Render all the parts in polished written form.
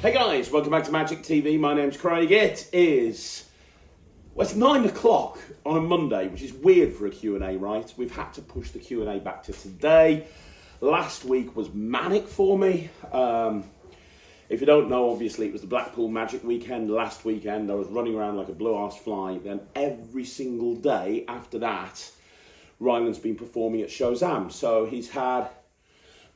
Hey guys, welcome back to Magic TV. My name's Craig. It is, well, it's 9 o'clock on a Monday, which is weird for a Q&A, right? We've had to push the Q&A back to today. Last week was manic for me. If you don't know, obviously it was the Blackpool Magic weekend last weekend. I was running around like a blue-ass fly. Then every single day after that, Ryland's been performing at Showzam. So he's had,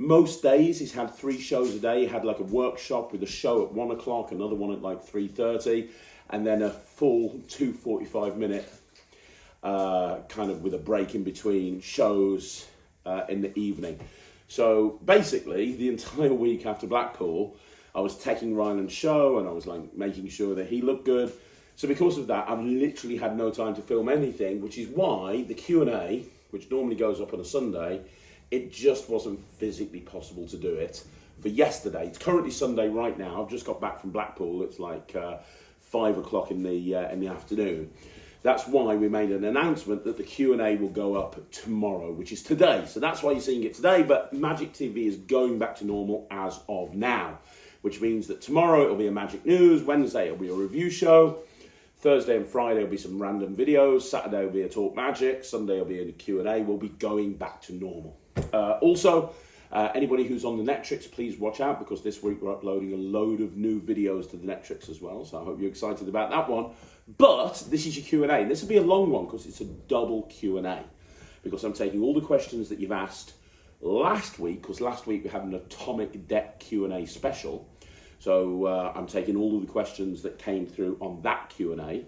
most days he's had 3 shows a day. He had like a workshop with a show at 1 o'clock, another one at like 3:30, and then a full 2 45-minute kind of with a break in between shows in the evening. So basically, the entire week after Blackpool, I was taking Ryland's show and I was like making sure that he looked good. So because of that, I've literally had no time to film anything, which is why the Q&A, which normally goes up on a Sunday, it just wasn't physically possible to do it for yesterday. It's currently Sunday right now. I've just got back from Blackpool. It's like 5 o'clock in the afternoon. That's why we made an announcement that the Q&A will go up tomorrow, which is today. So that's why you're seeing it today, but Magic TV is going back to normal as of now, which means that tomorrow it'll be a Magic News, Wednesday it'll be a review show, Thursday and Friday will be some random videos, Saturday will be a Talk Magic, Sunday will be a Q&A. We'll be going back to normal. Also, anybody who's on the Netrix, please watch out, because this week we're uploading a load of new videos to the Netrix as well, so I hope you're excited about that one. But this is your Q&A. This will be a long one because it's a double Q&A, because I'm taking all the questions that you've asked last week, because last week we had an Atomic Deck Q&A special. So I'm taking all of the questions that came through on that Q&A,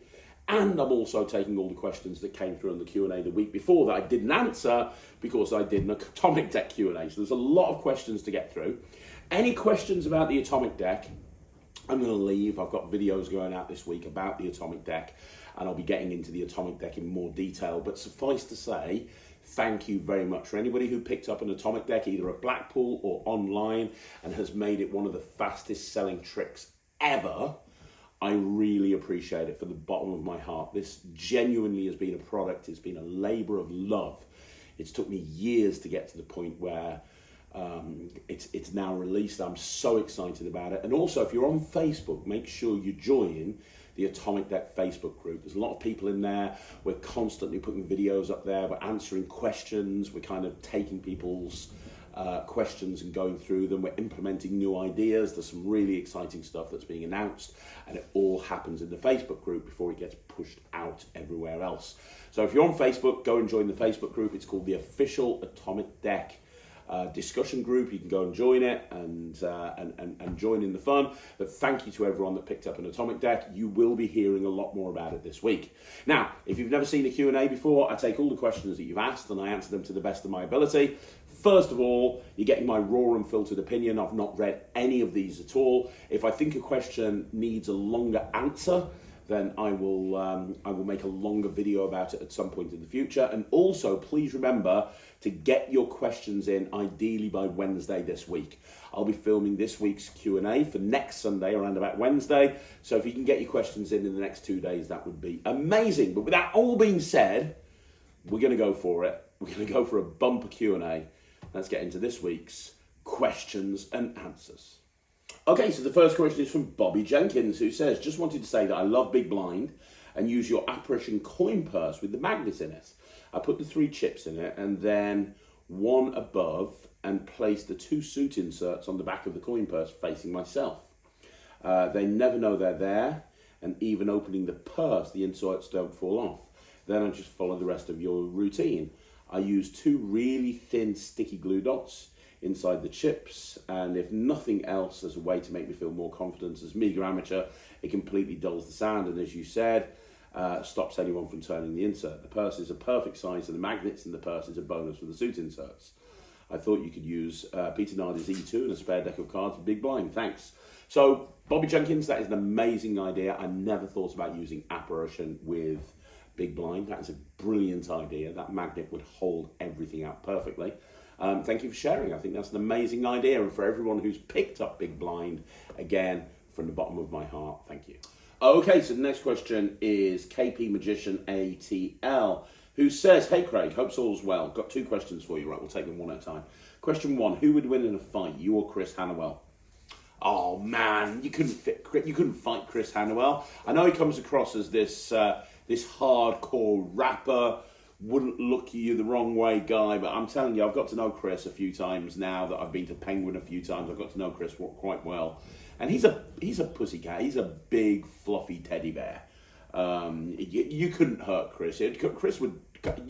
and I'm also taking all the questions that came through on the Q&A the week before that I didn't answer because I did an Atomic Deck Q&A. So there's a lot of questions to get through. Any questions about the Atomic Deck, I'm going to leave. I've got videos going out this week about the Atomic Deck, and I'll be getting into the Atomic Deck in more detail. But suffice to say, thank you very much for anybody who picked up an Atomic Deck either at Blackpool or online and has made it one of the fastest selling tricks ever. I really appreciate it from the bottom of my heart. This genuinely has been a product. It's been a labour of love. It's took me years to get to the point where it's now released. I'm so excited about it. And also, if you're on Facebook, make sure you join the Atomic Deck Facebook group. There's a lot of people in there. We're constantly putting videos up there. We're answering questions. We're kind of taking people's questions and going through them. We're implementing new ideas. There's some really exciting stuff that's being announced, and it all happens in the Facebook group before it gets pushed out everywhere else. So if you're on Facebook, go and join the Facebook group. It's called the Official Atomic Deck discussion group. You can go and join it and join in the fun. But thank you to everyone that picked up an Atomic Deck. You will be hearing a lot more about it this week. Now, if you've never seen a Q&A before, I take all the questions that you've asked and I answer them to the best of my ability. First of all, you're getting my raw and filtered opinion. I've not read any of these at all. If I think a question needs a longer answer, then I will make a longer video about it at some point in the future. And also, please remember to get your questions in, ideally by Wednesday this week. I'll be filming this week's Q&A for next Sunday around about Wednesday. So if you can get your questions in the next 2 days, that would be amazing. But with that all being said, we're going to go for it. We're going to go for a bumper Q&A. Let's get into this week's questions and answers. Okay, so the first question is from Bobby Jenkins, who says, just wanted to say that I love Big Blind and use your Apparition coin purse with the magnets in it. I put the 3 chips in it and then one above and placed the 2 suit inserts on the back of the coin purse facing myself. They never know they're there, and even opening the purse, the inserts don't fall off. Then I just follow the rest of your routine. I use 2 really thin sticky glue dots inside the chips, and if nothing else, as a way to make me feel more confident as meager amateur, it completely dulls the sound, and as you said, stops anyone from turning the insert. The purse is a perfect size of the magnets, and the purse is a bonus for the suit inserts. I thought you could use Peter Nardi's E2 and a spare deck of cards for Big Blind. Thanks. So, Bobby Jenkins, that is an amazing idea. I never thought about using Apparition with Big Blind. That is a brilliant idea. That magnet would hold everything out perfectly. Thank you for sharing. I think that's an amazing idea. And for everyone who's picked up Big Blind, again, from the bottom of my heart, thank you. Okay, so the next question is KP Magician ATL, who says, hey Craig, hope all's well. Got 2 questions for you. Right, we'll take them one at a time. Question 1, who would win in a fight, you or Chris Hanowell? Oh man, you couldn't fight Chris Hanowell. I know he comes across as this hardcore rapper, wouldn't look at you the wrong way guy, but I'm telling you, I've got to know Chris a few times now that I've been to Penguin a few times. I've got to know Chris quite well, and he's a pussycat. He's a big fluffy teddy bear. You couldn't hurt Chris. You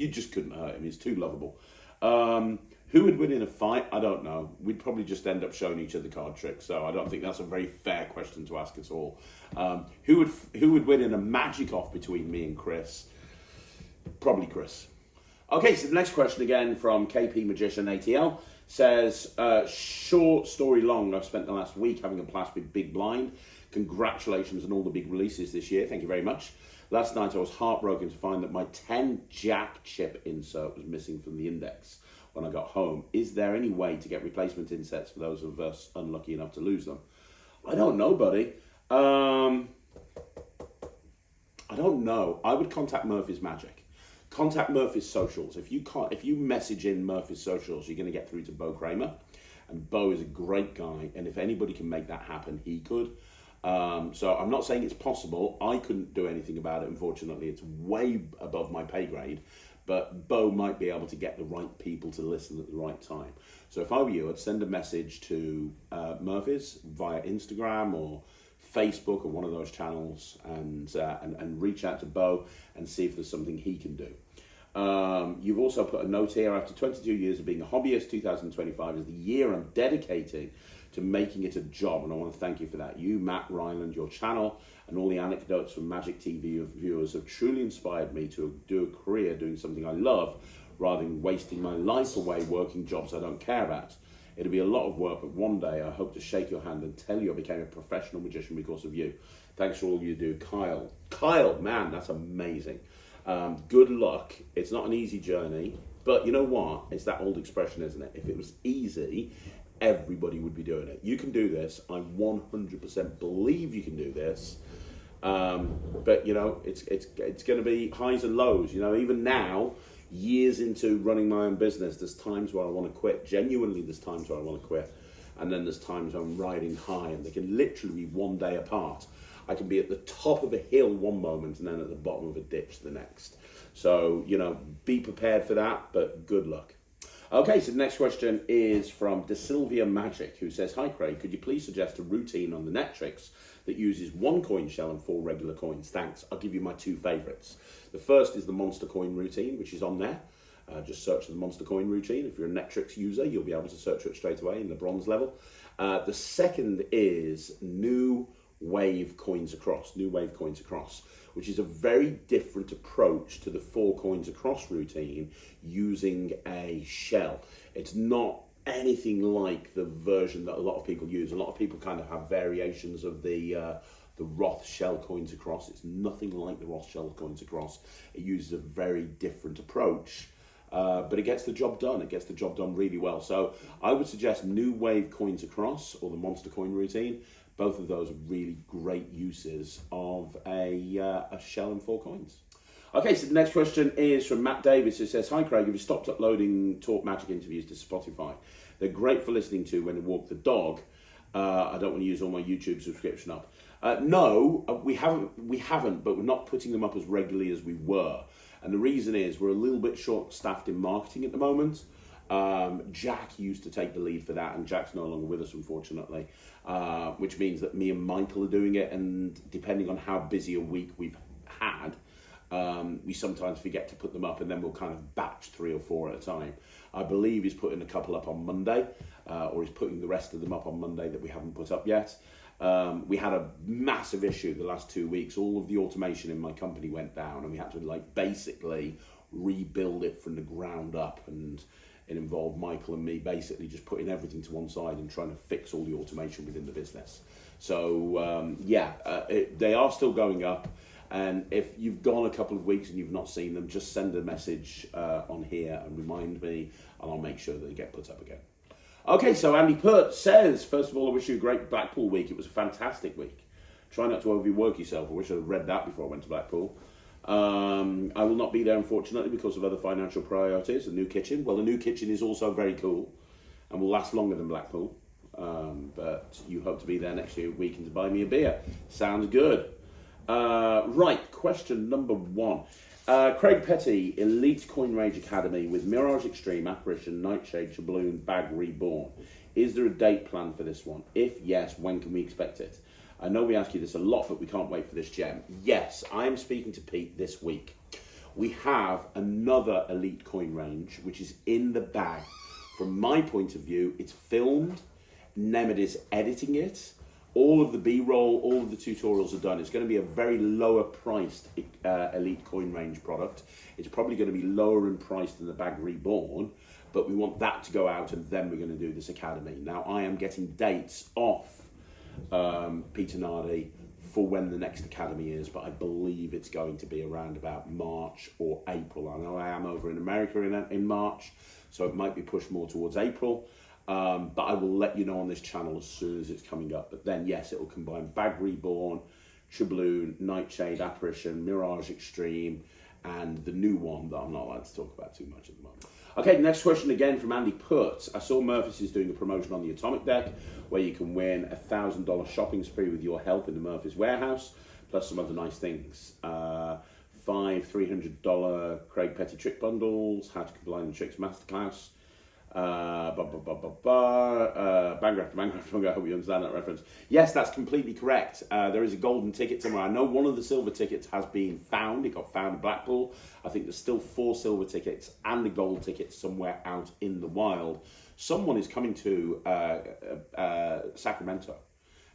just couldn't hurt him. He's too lovable. Who would win in a fight? I don't know. We'd probably just end up showing each other card tricks. So I don't think that's a very fair question to ask at all. Who would win in a magic off between me and Chris? Probably Chris. Okay, so the next question again from KP Magician ATL says, short story long, I've spent the last week having a blast with Big Blind. Congratulations on all the big releases this year. Thank you very much. Last night I was heartbroken to find that my 10 Jack chip insert was missing from the index when I got home. Is there any way to get replacement insets for those of us unlucky enough to lose them? I don't know, buddy. I don't know. I would contact Murphy's Magic. Contact Murphy's socials. If you message in Murphy's socials, you're going to get through to Bo Kramer. And Bo is a great guy. And if anybody can make that happen, he could. So I'm not saying it's possible. I couldn't do anything about it, unfortunately. It's way above my pay grade. But Bo might be able to get the right people to listen at the right time. So if I were you, I'd send a message to Murphy's via Instagram or Facebook or one of those channels and reach out to Bo and see if there's something he can do. You've also put a note here, after 22 years of being a hobbyist, 2025 is the year I'm dedicating to making it a job, and I want to thank you for that. You, Matt, Ryland, your channel, and all the anecdotes from Magic TV viewers have truly inspired me to do a career doing something I love rather than wasting my life away working jobs I don't care about. It'll be a lot of work, but one day I hope to shake your hand and tell you I became a professional magician because of you. Thanks for all you do, Kyle. Kyle, man, that's amazing. Good luck. It's not an easy journey, but you know what? It's that old expression, isn't it? If it was easy, everybody would be doing it. You can do this. I 100% believe you can do this. But you know, it's going to be highs and lows. You know, even now, years into running my own business, there's times where I want to quit. Genuinely, there's times where I want to quit, and then there's times I'm riding high, and they can literally be one day apart. I can be at the top of a hill one moment and then at the bottom of a ditch the next. So, you know, be prepared for that, but good luck. Okay, so the next question is from DeSilvia Magic, who says, hi Craig, could you please suggest a routine on the Netrix that uses 1 coin shell and 4 regular coins? Thanks. I'll give you my 2 favourites. The first is the monster coin routine, which is on there. Just search the monster coin routine. If you're a Netrix user, you'll be able to search it straight away in the bronze level. The second is new wave coins across, which is a very different approach to the 4 coins across routine using a shell. It's not anything like the version that a lot of people use. A lot of people kind of have variations of the Roth shell coins across. It's nothing like the Roth shell coins across. It uses a very different approach, but it gets the job done. It gets the job done really well. So I would suggest new wave coins across or the monster coin routine. Both of those are really great uses of a shell and 4 coins. Okay, so the next question is from Matt Davis, who says, hi Craig, have you stopped uploading Talk Magic interviews to Spotify? They're great for listening to when you walk the dog. I don't want to use all my YouTube subscription up. No, we haven't, but we're not putting them up as regularly as we were. And the reason is we're a little bit short-staffed in marketing at the moment. Jack used to take the lead for that, and Jack's no longer with us, unfortunately, which means that me and Michael are doing it, and depending on how busy a week we've had, we sometimes forget to put them up, and then we'll kind of batch 3 or 4 at a time. I believe he's putting a couple up on Monday, or he's putting the rest of them up on Monday that we haven't put up yet. We had a massive issue the last 2 weeks. All of the automation in my company went down, and we had to basically rebuild it from the ground up, and it involved Michael and me basically just putting everything to one side and trying to fix all the automation within the business. So they are still going up, and if you've gone a couple of weeks and you've not seen them, just send a message on here and remind me, and I'll make sure that they get put up again. Okay, so Andy Pert says, first of all, I wish you a great Blackpool week. It was a fantastic week. Try not to overwork yourself. I wish I'd read that before I went to Blackpool. I will not be there, unfortunately, because of other financial priorities. The new kitchen. Well, the new kitchen is also very cool and will last longer than Blackpool. but you hope to be there next year weekend to buy me a beer. Sounds good. Right, question number 1. Craig Petty, Elite Coin Rage Academy with Mirage Extreme, Apparition, Nightshade, Shabloon, Bag Reborn. Is there a date planned for this one? If yes, when can we expect it? I know we ask you this a lot, but we can't wait for this gem. Yes, I am speaking to Pete this week. We have another Elite Coin range, which is in the bag. From my point of view, it's filmed. Nemeth is editing it. All of the B-roll, all of the tutorials are done. It's going to be a very lower priced Elite Coin range product. It's probably going to be lower in price than the Bag Reborn, but we want that to go out and then we're going to do this academy. Now, I am getting dates off Peter Nardi for when the next academy is, but I believe it's going to be around about March or April. I know I am over in America in March, so it might be pushed more towards April. But I will let you know on this channel as soon as it's coming up. But then, yes, it will combine Bag Reborn, Shabloon, Nightshade, Apparition, Mirage Extreme, and the new one that I'm not allowed to talk about too much at the moment. Okay, next question again from Andy Putt. I saw Murphys is doing a promotion on the Atomic deck where you can win a $1,000 shopping spree with your help in the Murphys warehouse, plus some other nice things. 5 $300 Craig Petty trick bundles, how to combine the tricks masterclass. Banger after banger. I hope you understand that reference. Yes, that's completely correct. There is a golden ticket somewhere. I know one of the silver tickets has been found. It got found in Blackpool. I think there's still 4 silver tickets and a gold ticket somewhere out in the wild. Someone is coming to Sacramento,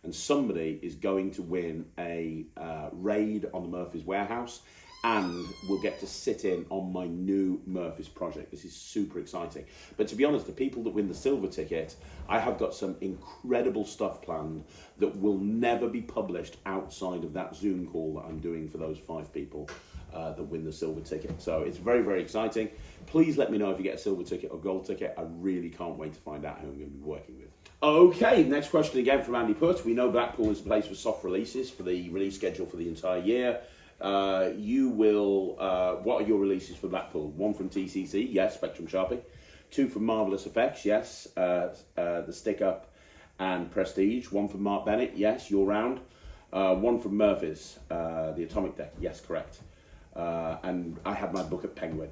and somebody is going to win a raid on the Murphys warehouse, and we'll get to sit in on my new Murphys project. This is super exciting. But to be honest, the people that win the silver ticket, I have got some incredible stuff planned that will never be published outside of that Zoom call that I'm doing for those 5 people that win the silver ticket. So it's very, very exciting. Please let me know if you get a silver ticket or gold ticket. I really can't wait to find out who I'm going to be working with. Okay, next question again from Andy Putt. We know Blackpool is a place for soft releases for the release schedule for the entire year. What are your releases for Blackpool? 1 from TCC, yes, Spectrum Sharpie. 2 from Marvelous Effects, yes, the Stick Up and Prestige. 1 from Mark Bennett, yes, Your Round. 1 from Murphys, the Atomic deck, yes, correct. And I have my book at Penguin.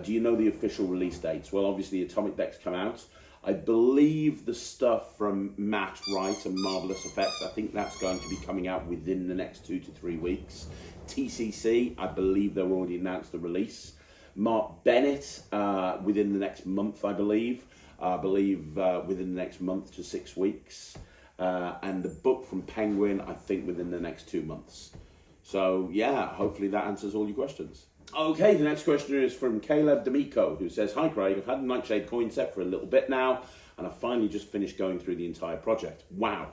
Do you know the official release dates? Well, obviously, Atomic decks come out. I believe the stuff from Matt Wright and Marvelous Effects, I think that's going to be coming out within the next 2 to 3 weeks. TCC, I believe they've already announced the release. Mark Bennett, within the next month, I believe. Within the next month to 6 weeks. And the book from Penguin, I think within the next 2 months. So, yeah, hopefully that answers all your questions. Okay, the next question is from Caleb D'Amico, who says, "Hi Craig, I've had a Nightshade coin set for a little bit now, and I've finally just finished going through the entire project. Wow,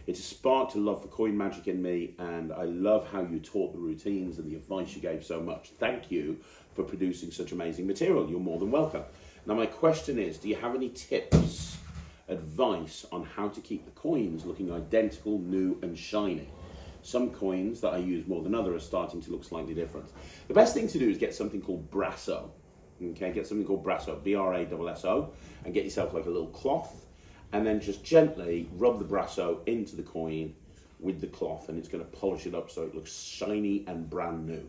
it has sparked a love for coin magic in me, and I love how you taught the routines and the advice you gave so much. Thank you for producing such amazing material. You're more than welcome. Now my question is, do you have any tips, advice on how to keep the coins looking identical, new and shiny? Some coins that I use more than others are starting to look slightly different. The best thing to do is get something called Brasso. Okay, get something called Brasso, B-R-A-S-S-O, and get yourself like a little cloth, and then just gently rub the Brasso into the coin with the cloth, and it's going to polish it up so it looks shiny and brand new.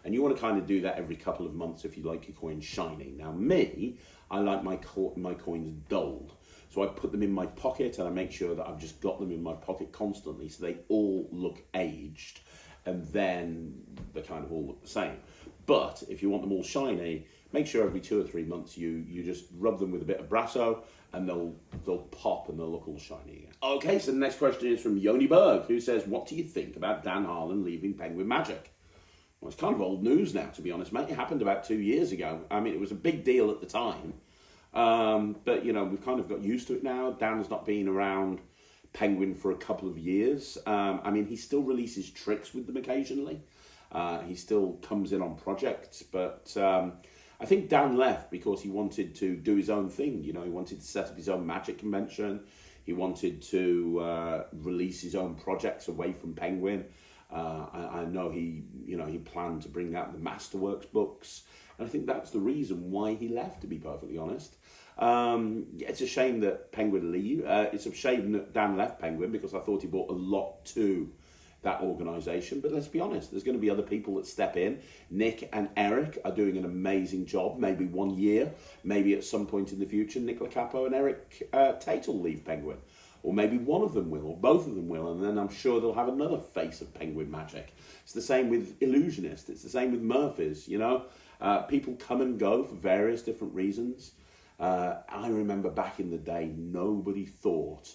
And you want to kind of do that every couple of months if you like your coins shiny. Now me, I like my coins dulled. So I put them in my pocket and I make sure that I've just got them in my pocket constantly so they all look aged, and then they kind of all look the same. But if you want them all shiny, make sure every 2 or 3 months you just rub them with a bit of Brasso, and they'll pop and they'll look all shiny again. Okay, so the next question is from Yoni Berg, who says, "What do you think about Dan Harlan leaving Penguin Magic?" Well, it's kind of old news now, to be honest, mate. It happened about 2 years ago. I mean, it was a big deal at the time. But, you know, we've kind of got used to it now. Dan's not been around Penguin for a couple of years. I mean, he still releases tricks with them occasionally. He still comes in on projects. But I think Dan left because he wanted to do his own thing. You know, he wanted to set up his own magic convention. He wanted to release his own projects away from Penguin. I know he planned to bring out the Masterworks books. And I think that's the reason why he left, to be perfectly honest. It's a shame that Penguin leave. It's a shame that Dan left Penguin because I thought he brought a lot to that organisation. But let's be honest, there's going to be other people that step in. Nick and Eric are doing an amazing job. Maybe 1 year, maybe at some point in the future, Nick Lacapo and Eric Tate will leave Penguin. Or maybe one of them will, or both of them will, and then I'm sure they'll have another face of Penguin magic. It's the same with Illusionist. It's the same with Murphys, you know. People come and go for various different reasons. I remember back in the day, nobody thought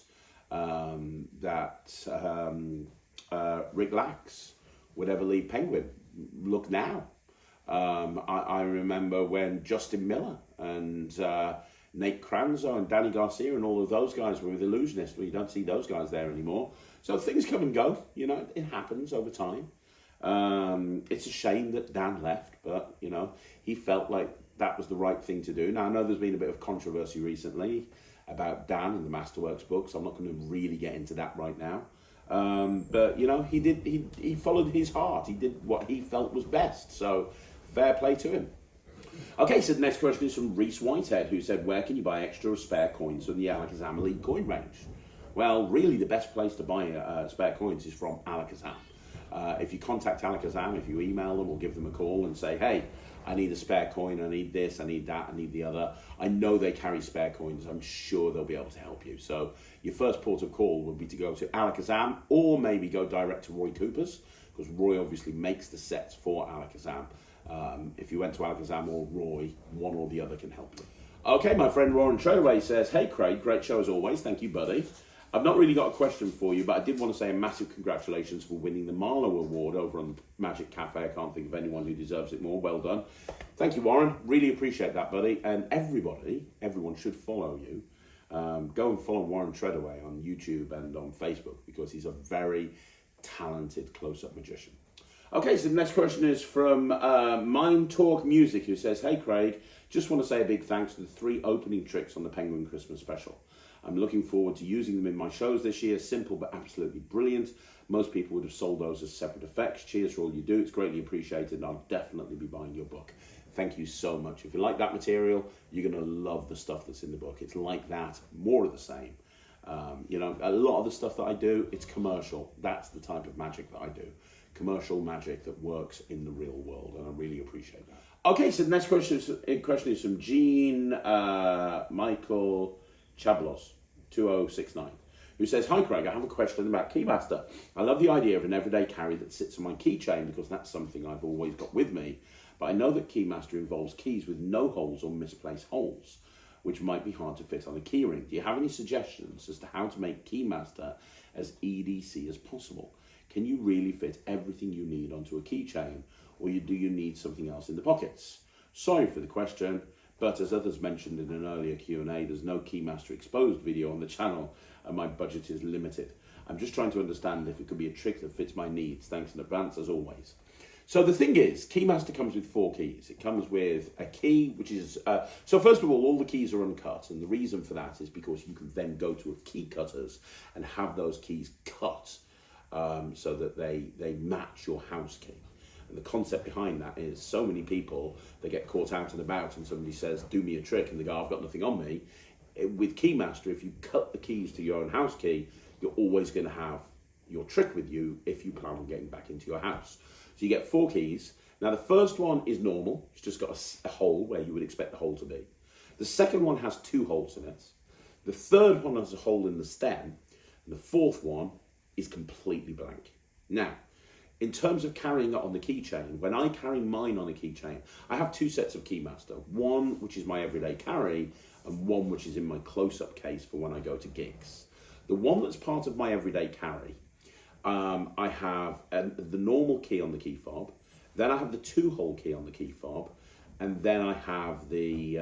that Rick Lax would ever leave Penguin. Look now. I remember when Justin Miller and Nate Kranzo and Danny Garcia and all of those guys were with Illusionist. Well, you don't see those guys there anymore. So things come and go, you know, it happens over time. It's a shame that Dan left, but, you know, he felt like that was the right thing to do. Now, I know there's been a bit of controversy recently about Dan and the Masterworks books. I'm not going to really get into that right now. But, you know, he followed his heart. He did what he felt was best. So fair play to him. Okay, so the next question is from Reese Whitehead, who said, where can you buy extra spare coins from the Alakazam Elite coin range? Well, really the best place to buy spare coins is from Alakazam. If you contact Alakazam, if you email them or give them a call and say, hey, I need a spare coin, I need this, I need that, I need the other. I know they carry spare coins. I'm sure they'll be able to help you. So your first port of call would be to go to Alakazam or maybe go direct to Roy Cooper's, because Roy obviously makes the sets for Alakazam. If you went to Alakazam or Roy, one or the other can help you. Okay, my friend Warren Treadaway says, hey Craig, great show as always. Thank you, buddy. I've not really got a question for you, but I did want to say a massive congratulations for winning the Marlo Award over on Magic Cafe. I can't think of anyone who deserves it more. Well done. Thank you, Warren. Really appreciate that, buddy. And everyone should follow you. Go and follow Warren Treadaway on YouTube and on Facebook because he's a very talented close-up magician. Okay, so the next question is from Mind Talk Music, who says, hey Craig, just want to say a big thanks to the 3 opening tricks on the Penguin Christmas special. I'm looking forward to using them in my shows this year. Simple but absolutely brilliant. Most people would have sold those as separate effects. Cheers for all you do. It's greatly appreciated, and I'll definitely be buying your book. Thank you so much. If you like that material, you're going to love the stuff that's in the book. It's like that, more of the same. You know, a lot of the stuff that I do, it's commercial. That's the type of magic that I do. Commercial magic that works in the real world, and I really appreciate that. Okay, so the next question is from Jean Michael Chablos, 2069, who says, hi Craig, I have a question about Keymaster. I love the idea of an everyday carry that sits on my keychain because that's something I've always got with me, but I know that Keymaster involves keys with no holes or misplaced holes, which might be hard to fit on a keyring. Do you have any suggestions as to how to make Keymaster as EDC as possible? Can you really fit everything you need onto a keychain, or do you need something else in the pockets? Sorry for the question, but as others mentioned in an earlier Q&A, there's no Keymaster exposed video on the channel and my budget is limited. I'm just trying to understand if it could be a trick that fits my needs. Thanks in advance as always. So the thing is, Keymaster comes with 4 keys. It comes with a key, which is... so first of all the keys are uncut, and the reason for that is because you can then go to a key cutters and have those keys cut so that they match your house key. And the concept behind that is so many people, they get caught out and about and somebody says, do me a trick, and they go, I've got nothing on me. With Keymaster, if you cut the keys to your own house key, you're always going to have your trick with you if you plan on getting back into your house. So you get 4 keys. Now the first one is normal. It's just got a hole where you would expect the hole to be. The second one has 2 holes in it. The third one has a hole in the stem. And the fourth one is completely blank. Now, in terms of carrying it on the keychain, when I carry mine on a keychain, I have 2 sets of Keymaster. One, which is my everyday carry, and one which is in my close-up case for when I go to gigs. The one that's part of my everyday carry, I have the normal key on the key fob, then I have the 2-hole key on the key fob, and then I have the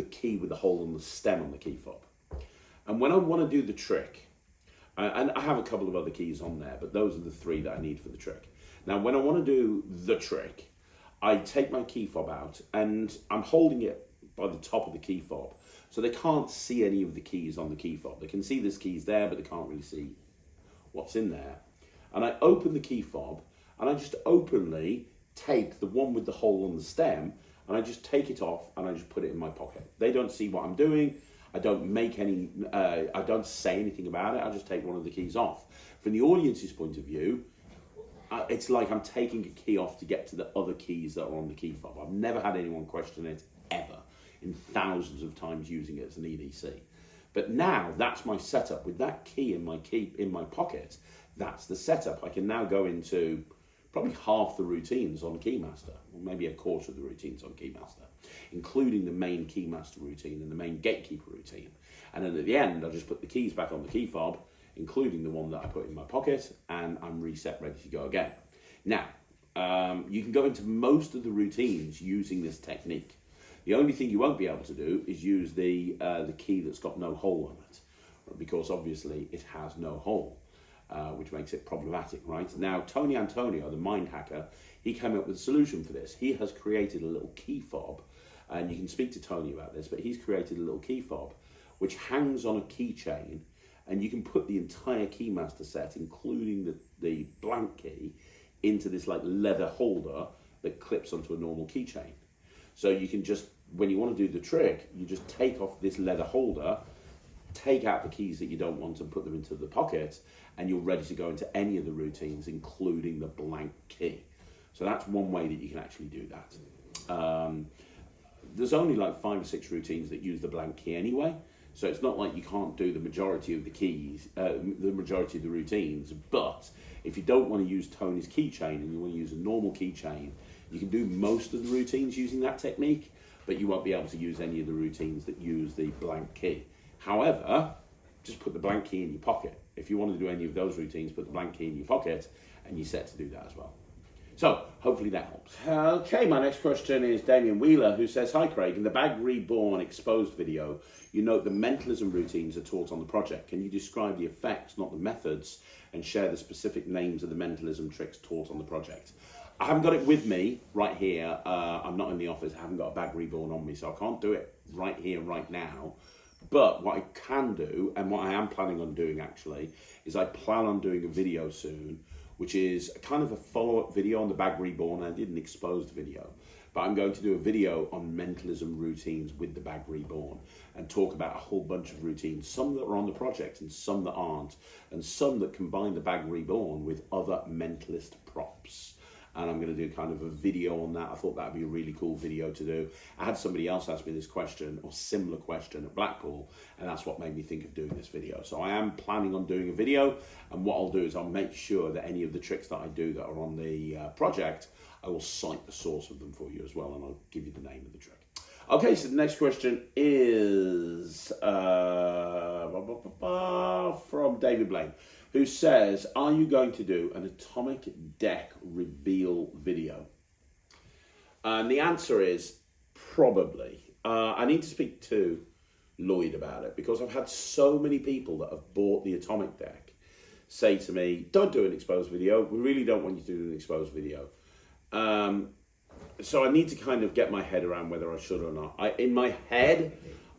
key with the hole on the stem on the key fob. And when I want to do the trick, and I have a couple of other keys on there, but those are the 3 that I need for the trick. Now, when I want to do the trick, I take my key fob out and I'm holding it by the top of the key fob, so they can't see any of the keys on the key fob. They can see there's keys there, but they can't really see what's in there. And I open the key fob and I just openly take the one with the hole on the stem and I just take it off and I just put it in my pocket. They don't see what I'm doing. I don't make any, I don't say anything about it. I just take one of the keys off. From the audience's point of view, it's like I'm taking a key off to get to the other keys that are on the key fob. I've never had anyone question it ever, in thousands of times using it as an EDC. But now that's my setup. With that key in my pocket, that's the setup. I can now go into probably half the routines on Keymaster, or maybe a quarter of the routines on Keymaster, including the main Keymaster routine and the main Gatekeeper routine. And then at the end, I just put the keys back on the key fob, including the one that I put in my pocket, and I'm reset, ready to go again. Now, you can go into most of the routines using this technique. The only thing you won't be able to do is use the key that's got no hole on it, because obviously it has no hole, which makes it problematic, right? Now, Tony Antonio, the mind hacker, he came up with a solution for this. He has created a little key fob, and you can speak to Tony about this, but he's created a little key fob which hangs on a keychain, and you can put the entire Keymaster set, including the blank key, into this like leather holder that clips onto a normal keychain. So you can just, when you want to do the trick, you just take off this leather holder, take out the keys that you don't want and put them into the pocket, and you're ready to go into any of the routines, including the blank key. So that's one way that you can actually do that. There's only like 5 or 6 routines that use the blank key anyway, so it's not like you can't do the majority of the keys, the majority of the routines. But if you don't want to use Tony's keychain and you want to use a normal keychain, you can do most of the routines using that technique, but you won't be able to use any of the routines that use the blank key. However, just put the blank key in your pocket. If you want to do any of those routines, put the blank key in your pocket, and you're set to do that as well. So, hopefully that helps. Okay, my next question is Damien Wheeler, who says, "Hi Craig, in the Bag Reborn exposed video, you note the mentalism routines are taught on the project. Can you describe the effects, not the methods, and share the specific names of the mentalism tricks taught on the project?" I haven't got it with me right here. I'm not in the office. I haven't got a Bag Reborn on me, so I can't do it right here, right now. But what I can do, and what I am planning on doing actually, is I plan on doing a video soon, which is kind of a follow-up video on the Bag Reborn. I did an exposed video, but I'm going to do a video on mentalism routines with the Bag Reborn and talk about a whole bunch of routines, some that are on the project and some that aren't, and some that combine the Bag Reborn with other mentalist props. And I'm going to do kind of a video on that. I thought that'd be a really cool video to do. I had somebody else ask me this question or similar question at Blackpool, and that's what made me think of doing this video. So I am planning on doing a video, and what I'll do is I'll make sure that any of the tricks that I do that are on the project, I will cite the source of them for you as well, and I'll give you the name of the trick. Okay, so the next question is from David Blaine, who says, "Are you going to do an atomic deck reveal video?" And the answer is probably. I need to speak to Lloyd about it, because I've had so many people that have bought the atomic deck say to me, "Don't do an exposed video. We really don't want you to do an exposed video." So I need to kind of get my head around whether I should or not. In my head,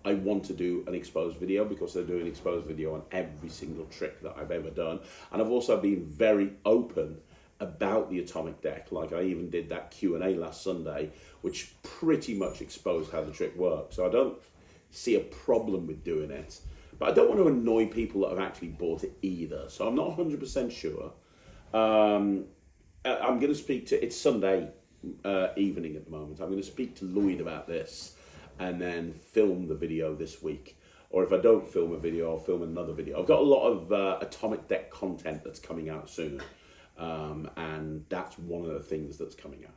I want to do an exposed video, because they're doing an exposed video on every single trick that I've ever done. And I've also been very open about the atomic deck. Like I even did that Q&A last Sunday, which pretty much exposed how the trick works. So I don't see a problem with doing it, but I don't want to annoy people that have actually bought it either. So I'm not 100% sure. I'm going to speak to, it's Sunday evening at the moment. I'm going to speak to Lloyd about this and then film the video this week. Or if I don't film a video, I'll film another video. I've got a lot of atomic deck content that's coming out soon. And that's one of the things that's coming out.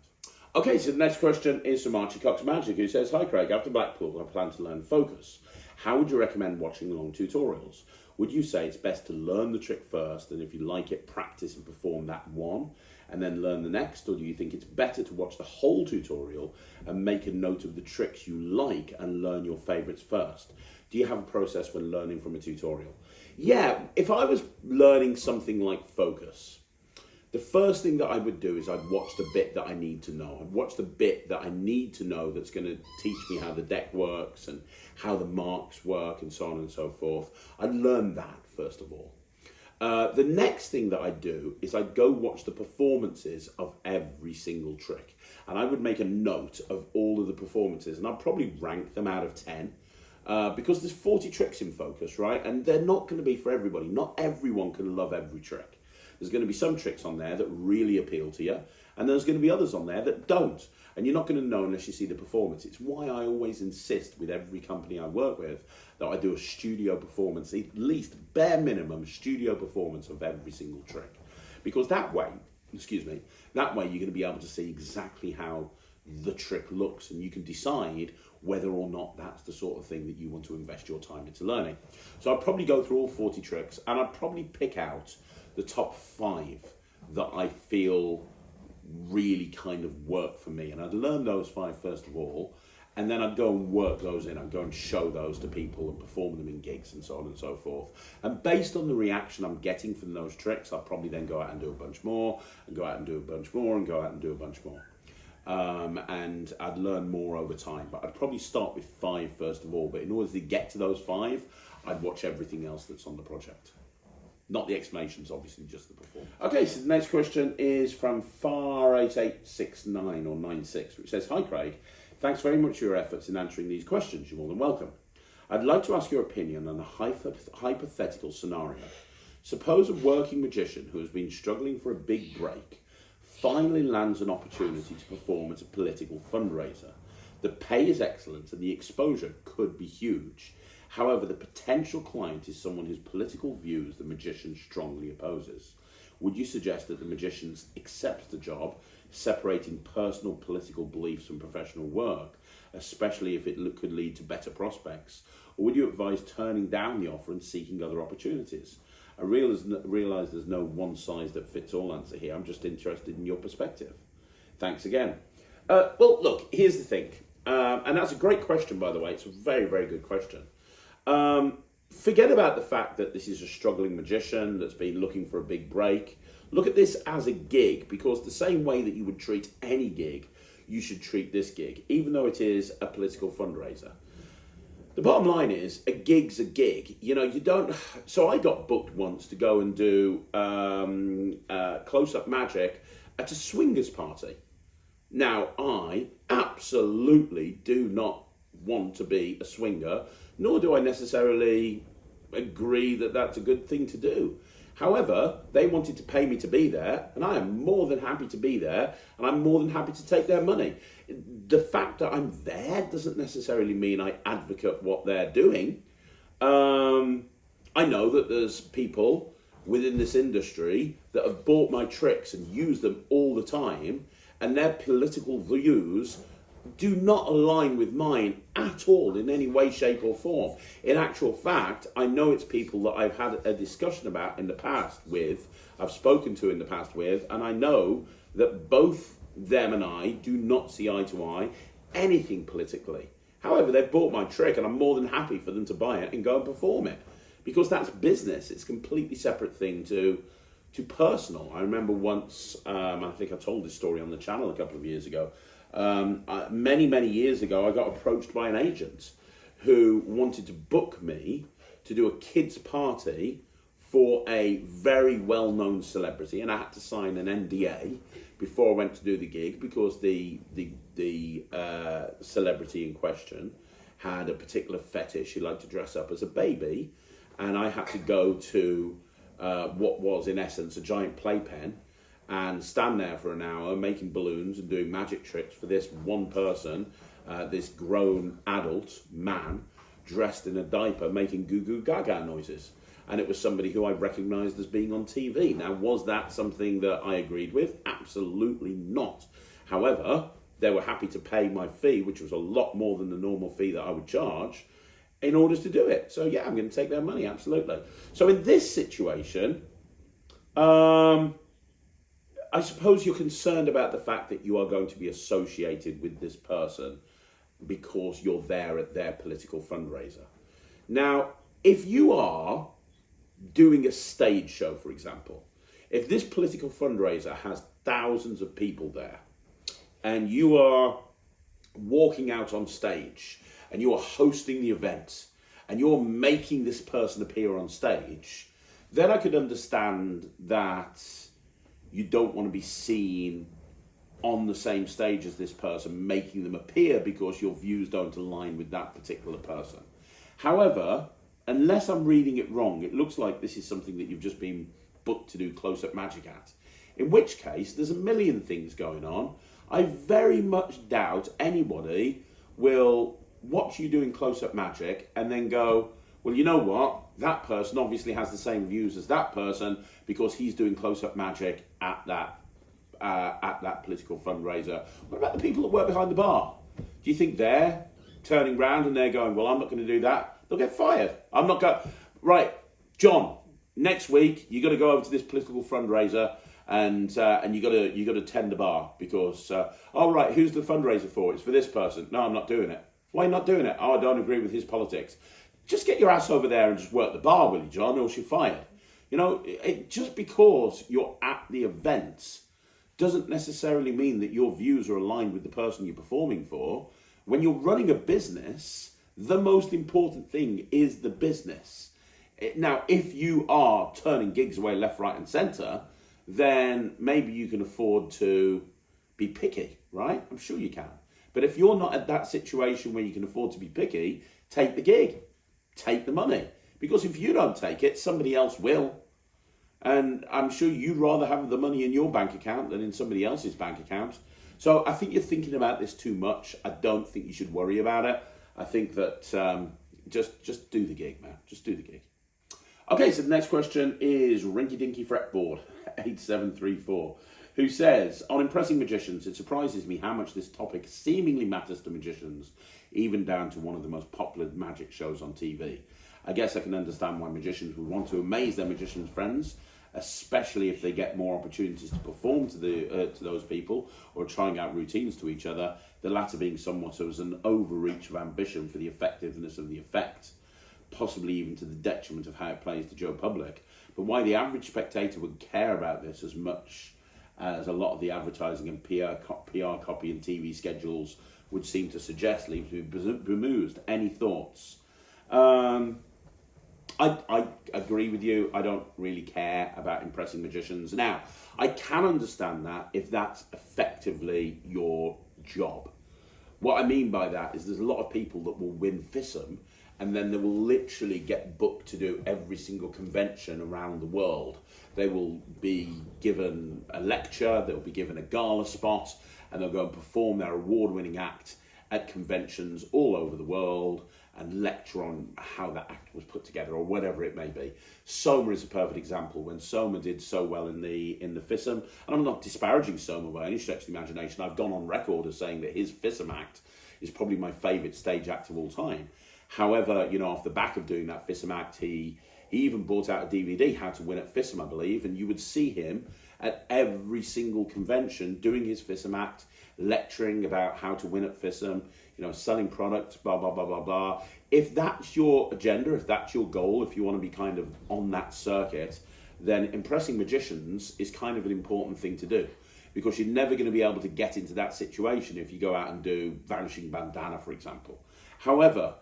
Okay, so the next question is from Archie Cox Magic, who says, "Hi Craig, after Blackpool, I plan to learn focus. How would you recommend watching long tutorials? Would you say it's best to learn the trick first, and if you like it, practice and perform that one, and then learn the next? Or do you think it's better to watch the whole tutorial and make a note of the tricks you like and learn your favorites first? Do you have a process when learning from a tutorial?" Yeah, if I was learning something like focus, the first thing that I would do is I'd watch the bit that I need to know. I'd watch the bit that I need to know that's going to teach me how the deck works and how the marks work and so on and so forth. I'd learn that first of all. The next thing that I do is I go watch the performances of every single trick. And I would make a note of all of the performances, and I'd probably rank them out of 10. Because there's 40 tricks in focus, right? And they're not going to be for everybody. Not everyone can love every trick. There's going to be some tricks on there that really appeal to you, and there's going to be others on there that don't. And you're not going to know unless you see the performance. It's why I always insist with every company I work with that I do a studio performance, at least bare minimum studio performance of every single trick. Because that way, that way you're going to be able to see exactly how the trick looks, and you can decide whether or not that's the sort of thing that you want to invest your time into learning. So I'd probably go through all 40 tricks, and I'd probably pick out the top 5 that I feel really kind of work for me. And I'd learn those 5 first of all, and then I'd go and work those in. I'd go and show those to people and perform them in gigs and so on and so forth. And based on the reaction I'm getting from those tricks, I'll probably then go out and do a bunch more, and go out and do a bunch more, and go out and do a bunch more. And I'd learn more over time, but I'd probably start with 5 first of all. But in order to get to those 5, I'd watch everything else that's on the project. Not the explanations, obviously, just the performance. Okay, so the next question is from Far8869 or 96, which says, "Hi Craig, thanks very much for your efforts in answering these questions. You're more than welcome. I'd like to ask your opinion on a hypothetical scenario. Suppose a working magician who has been struggling for a big break finally lands an opportunity to perform at a political fundraiser. The pay is excellent and the exposure could be huge. However, the potential client is someone whose political views the magician strongly opposes. Would you suggest that the magician accepts the job, separating personal political beliefs from professional work, especially if it could lead to better prospects? Or would you advise turning down the offer and seeking other opportunities? I realise there's no one-size-that-fits-all answer here. I'm just interested in your perspective. Thanks again." Well, look, here's the thing. And that's a great question, by the way. It's a very, very good question. Forget about the fact that this is a struggling magician that's been looking for a big break. Look at this as a gig, because the same way that you would treat any gig, you should treat this gig, even though it is a political fundraiser. The bottom line is, a gig's a gig. You know, you don't... So I got booked once to go and do close-up magic at a swingers party. Now, I absolutely do not want to be a swinger, nor do I necessarily agree that that's a good thing to do. However, they wanted to pay me to be there, and I am more than happy to be there, and I'm more than happy to take their money. The fact that I'm there doesn't necessarily mean I advocate what they're doing. I know that there's people within this industry that have bought my tricks and use them all the time, and their political views do not align with mine at all in any way, shape or form. In actual fact, I know it's people that I've had a discussion about in the past with, I've spoken to in the past with, and I know that both them and I do not see eye to eye anything politically. However, they've bought my trick and I'm more than happy for them to buy it and go and perform it, because that's business. It's a completely separate thing to personal. I remember once, I think I told this story on the channel a couple of years ago, many years ago, I got approached by an agent who wanted to book me to do a kids' party for a very well-known celebrity, and I had to sign an NDA before I went to do the gig, because the celebrity in question had a particular fetish. He liked to dress up as a baby, and I had to go to what was in essence a giant playpen and stand there for an hour making balloons and doing magic tricks for this one person, this grown adult man dressed in a diaper making goo goo gaga noises. And it was somebody who I recognised as being on TV. Now, was that something that I agreed with? Absolutely not. However, they were happy to pay my fee, which was a lot more than the normal fee that I would charge, in order to do it. So yeah, I'm going to take their money, absolutely. So in this situation, I suppose you're concerned about the fact that you are going to be associated with this person because you're there at their political fundraiser. Now, if you are doing a stage show, for example, if this political fundraiser has thousands of people there and you are walking out on stage and you are hosting the event and you're making this person appear on stage, then I could understand that you don't want to be seen on the same stage as this person, making them appear because your views don't align with that particular person. However, unless I'm reading it wrong, it looks like this is something that you've just been booked to do close-up magic at. In which case, there's a million things going on. I very much doubt anybody will watch you doing close-up magic and then go, well, you know what? That person obviously has the same views as that person because he's doing close-up magic at that political fundraiser. What about the people that work behind the bar? Do you think they're turning round and they're going, well, I'm not going to do that? They'll get fired. I'm not going. Right, John. Next week you got to go over to this political fundraiser and you got to tend the bar because oh right, who's the fundraiser for? It's for this person. No, I'm not doing it. Why are you not doing it? Oh, I don't agree with his politics. Just get your ass over there and just work the bar, will you, John? Or else you're fired. You know, just because you're at the event doesn't necessarily mean that your views are aligned with the person you're performing for. When you're running a business, the most important thing is the business. Now, if you are turning gigs away left, right, and centre, then maybe you can afford to be picky, right? I'm sure you can. But if you're not at that situation where you can afford to be picky, take the gig, take the money. Because if you don't take it, somebody else will. And I'm sure you'd rather have the money in your bank account than in somebody else's bank account. So I think you're thinking about this too much. I don't think you should worry about it. I think that just do the gig, man. Just do the gig. Okay, so the next question is Rinky Dinky Fretboard 8734, who says, on impressing magicians, it surprises me how much this topic seemingly matters to magicians, even down to one of the most popular magic shows on TV. I guess I can understand why magicians would want to amaze their magicians' friends, especially if they get more opportunities to perform to those people or trying out routines to each other, the latter being somewhat as an overreach of ambition for the effectiveness of the effect, possibly even to the detriment of how it plays to Joe public. But why the average spectator would care about this as much as a lot of the advertising and PR copy and TV schedules would seem to suggest leaves me bemused. Any thoughts? I agree with you. I don't really care about impressing magicians. Now, I can understand that if that's effectively your job. What I mean by that is there's a lot of people that will win FISM and then they will literally get booked to do every single convention around the world. They will be given a lecture, they'll be given a gala spot, and they'll go and perform their award-winning act at conventions all over the world and lecture on how that act was put together or whatever it may be. Soma is a perfect example. When Soma did so well in the FISM, and I'm not disparaging Soma by any stretch of the imagination, I've gone on record as saying that his FISM act is probably my favourite stage act of all time. However, you know, off the back of doing that FISM act, he even brought out a DVD, How to Win at FISM, I believe, and you would see him at every single convention doing his FISM act, lecturing about how to win at FISM, you know, selling products, blah, blah, blah, blah, blah. If that's your agenda, if that's your goal, if you want to be kind of on that circuit, then impressing magicians is kind of an important thing to do, because you're never going to be able to get into that situation if you go out and do Vanishing Bandana, for example. However,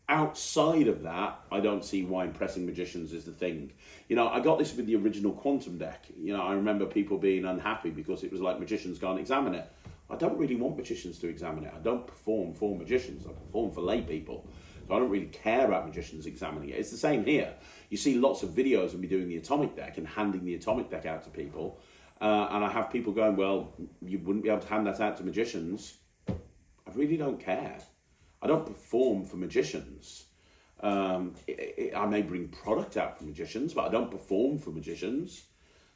outside of that, I don't see why impressing magicians is the thing. You know, I got this with the original Quantum deck. You know, I remember people being unhappy because it was like magicians can't examine it. I don't really want magicians to examine it. I don't perform for magicians. I perform for lay people. So I don't really care about magicians examining it. It's the same here. You see lots of videos of me doing the Atomic deck and handing the Atomic deck out to people. And I have people going, well, you wouldn't be able to hand that out to magicians. I really don't care. I don't perform for magicians. I may bring product out for magicians, but I don't perform for magicians.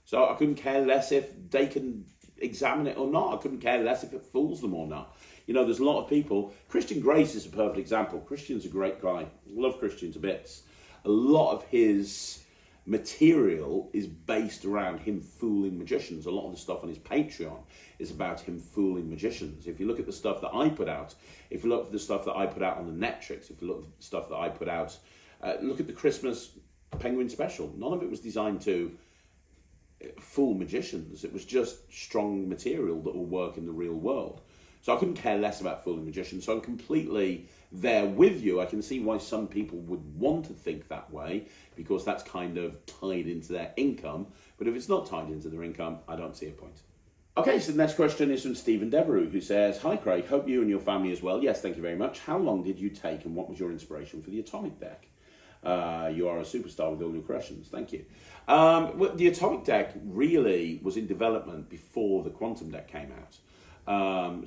So I couldn't care less if they can examine it or not. I couldn't care less if it fools them or not. You know, there's a lot of people. Christian Grace is a perfect example. Christian's a great guy. I love Christian to bits. A lot of his material is based around him fooling magicians. A lot of the stuff on his Patreon is about him fooling magicians. If you look at the stuff that I put out, if you look at the stuff that I put out on the Netrix, if you look at the stuff that I put out, look at the Christmas Penguin special. None of it was designed to fool magicians. It was just strong material that will work in the real world. So I couldn't care less about fooling magicians. So I'm completely there with you. I can see why some people would want to think that way, because that's kind of tied into their income. But if it's not tied into their income, I don't see a point. Okay, so the next question is from Stephen Devereux, who says, "Hi Craig, hope you and your family as well." Yes, thank you very much. How long did you take and what was your inspiration for the Atomic Deck? You are a superstar with all your questions. Thank you. Well, the Atomic Deck really was in development before the Quantum Deck came out.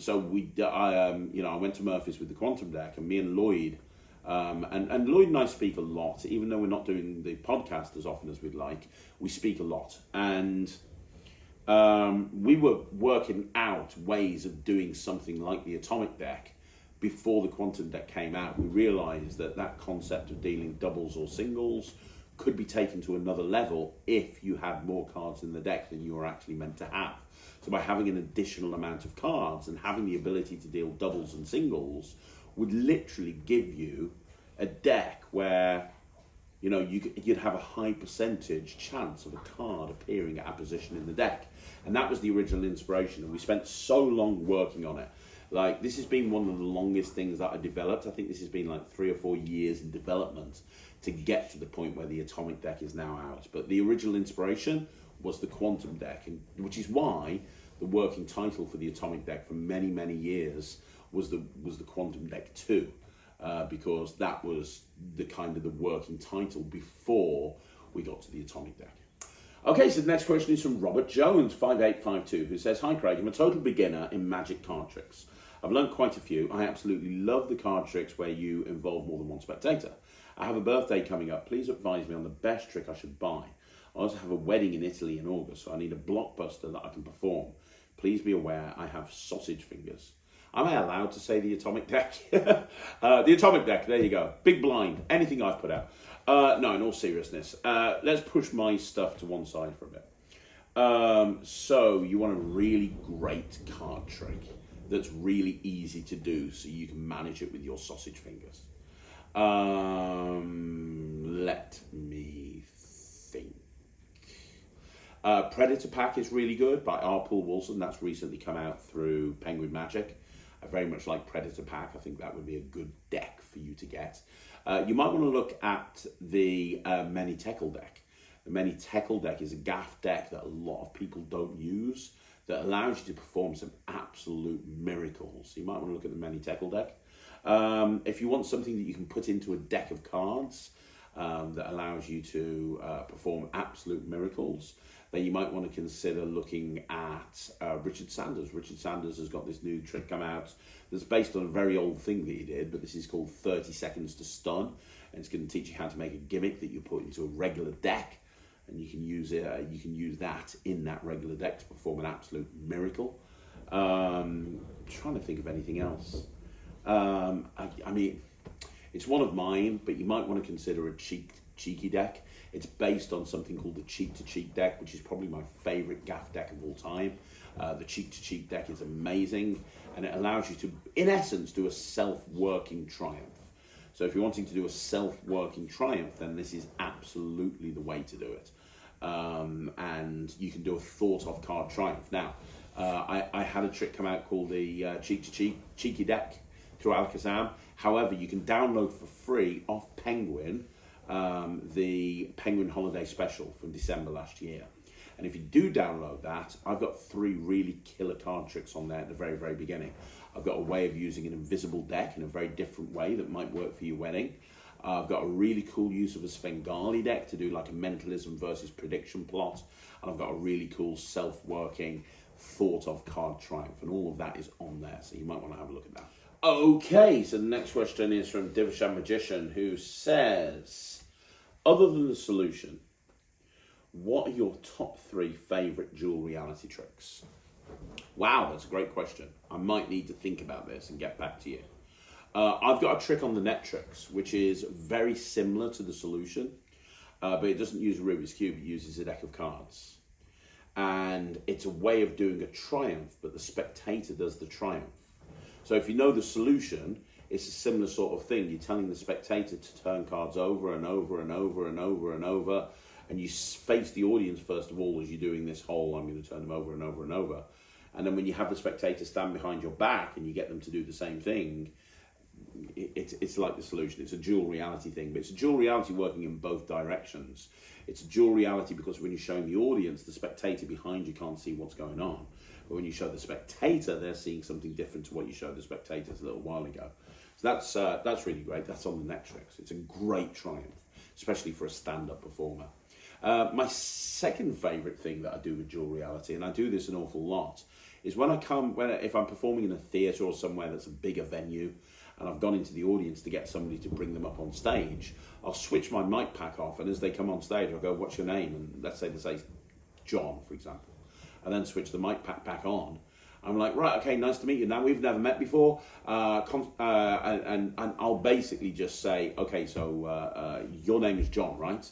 So I went to Murphy's with the Quantum Deck, and me and Lloyd, and Lloyd and I speak a lot, even though we're not doing the podcast as often as we'd like. We speak a lot, and we were working out ways of doing something like the Atomic Deck before the Quantum Deck came out. We realised that that concept of dealing doubles or singles could be taken to another level if you had more cards in the deck than you were actually meant to have. So by having an additional amount of cards and having the ability to deal doubles and singles would literally give you a deck where, you know, you'd have a high percentage chance of a card appearing at a position in the deck. And that was the original inspiration, and we spent so long working on it. Like, this has been one of the longest things that I developed. I think this has been like 3 or 4 years in development to get to the point where the Atomic Deck is now out. But the original inspiration was the Quantum Deck, and which is why the working title for the Atomic Deck for many, many years was the Quantum Deck 2, because that was the kind of the working title before we got to the Atomic Deck. Okay, so the next question is from Robert Jones, 5852, who says, "Hi Craig, I'm a total beginner in Magic card tricks. I've learned quite a few. I absolutely love the card tricks where you involve more than one spectator. I have a birthday coming up. Please advise me on the best trick I should buy. I also have a wedding in Italy in August, so I need a blockbuster that I can perform. Please be aware I have sausage fingers." Am I allowed to say the Atomic Deck? The Atomic Deck, there you go. Big blind, anything I've put out. No, in all seriousness, let's push my stuff to one side for a bit. So you want a really great card trick that's really easy to do so you can manage it with your sausage fingers. Let me think. Predator Pack is really good by R. Paul Wilson. That's recently come out through Penguin Magic. I very much like Predator Pack. I think that would be a good deck for you to get. You might want to look at the Many Tekel deck. The Many Tekel deck is a gaff deck that a lot of people don't use that allows you to perform some absolute miracles. So you might want to look at the Many Tekel deck. If you want something that you can put into a deck of cards that allows you to perform absolute miracles, then you might want to consider looking at Richard Sanders. Richard Sanders has got this new trick come out that's based on a very old thing that he did, but this is called 30 Seconds to Stun, and it's going to teach you how to make a gimmick that you put into a regular deck, and you can use it. You can use that in that regular deck to perform an absolute miracle. Trying to think of anything else. I mean, it's one of mine, but you might want to consider a cheeky deck. It's based on something called the Cheek to Cheek deck, which is probably my favorite gaff deck of all time. The Cheek to Cheek deck is amazing, and it allows you to, in essence, do a self-working triumph. So if you're wanting to do a self-working triumph, then this is absolutely the way to do it. And you can do a thought-of card triumph. Now, I had a trick come out called the Cheek to Cheek Cheeky deck through Alakazam. However, you can download for free off Penguin the Penguin Holiday Special from December last year. And if you do download that, I've got 3 really killer card tricks on there at the very, very beginning. I've got a way of using an invisible deck in a very different way that might work for your wedding. I've got a really cool use of a Svengali deck to do like a mentalism versus prediction plot. And I've got a really cool self-working thought of card triumph. And all of that is on there, so you might want to have a look at that. Okay, so the next question is from Divishan Magician, who says, other than the solution, what are your top 3 favourite dual reality tricks? Wow, that's a great question. I might need to think about this and get back to you. I've got a trick on the Netrix, which is very similar to the solution, but it doesn't use a Rubik's Cube, it uses a deck of cards. And it's a way of doing a triumph, but the spectator does the triumph. So if you know the solution, it's a similar sort of thing. You're telling the spectator to turn cards over and over and over and over and over, and you face the audience first of all as you're doing this whole, I'm going to turn them over and over and over. And then when you have the spectator stand behind your back and you get them to do the same thing, it's like the solution. It's a dual reality thing, but it's a dual reality working in both directions. It's a dual reality because when you're showing the audience, the spectator behind you can't see what's going on. But when you show the spectator, they're seeing something different to what you showed the spectators a little while ago. So that's really great. That's on the Netrix. It's a great triumph, especially for a stand-up performer. My second favourite thing that I do with dual reality, and I do this an awful lot, is if I'm performing in a theatre or somewhere that's a bigger venue, and I've gone into the audience to get somebody to bring them up on stage, I'll switch my mic pack off, and as they come on stage, I'll go, "What's your name?" And let's say they say John, for example, and then switch the mic pack back on. I'm like, "Right, okay, nice to meet you. Now we've never met before," and I'll basically just say, "Okay, so your name is John, right?"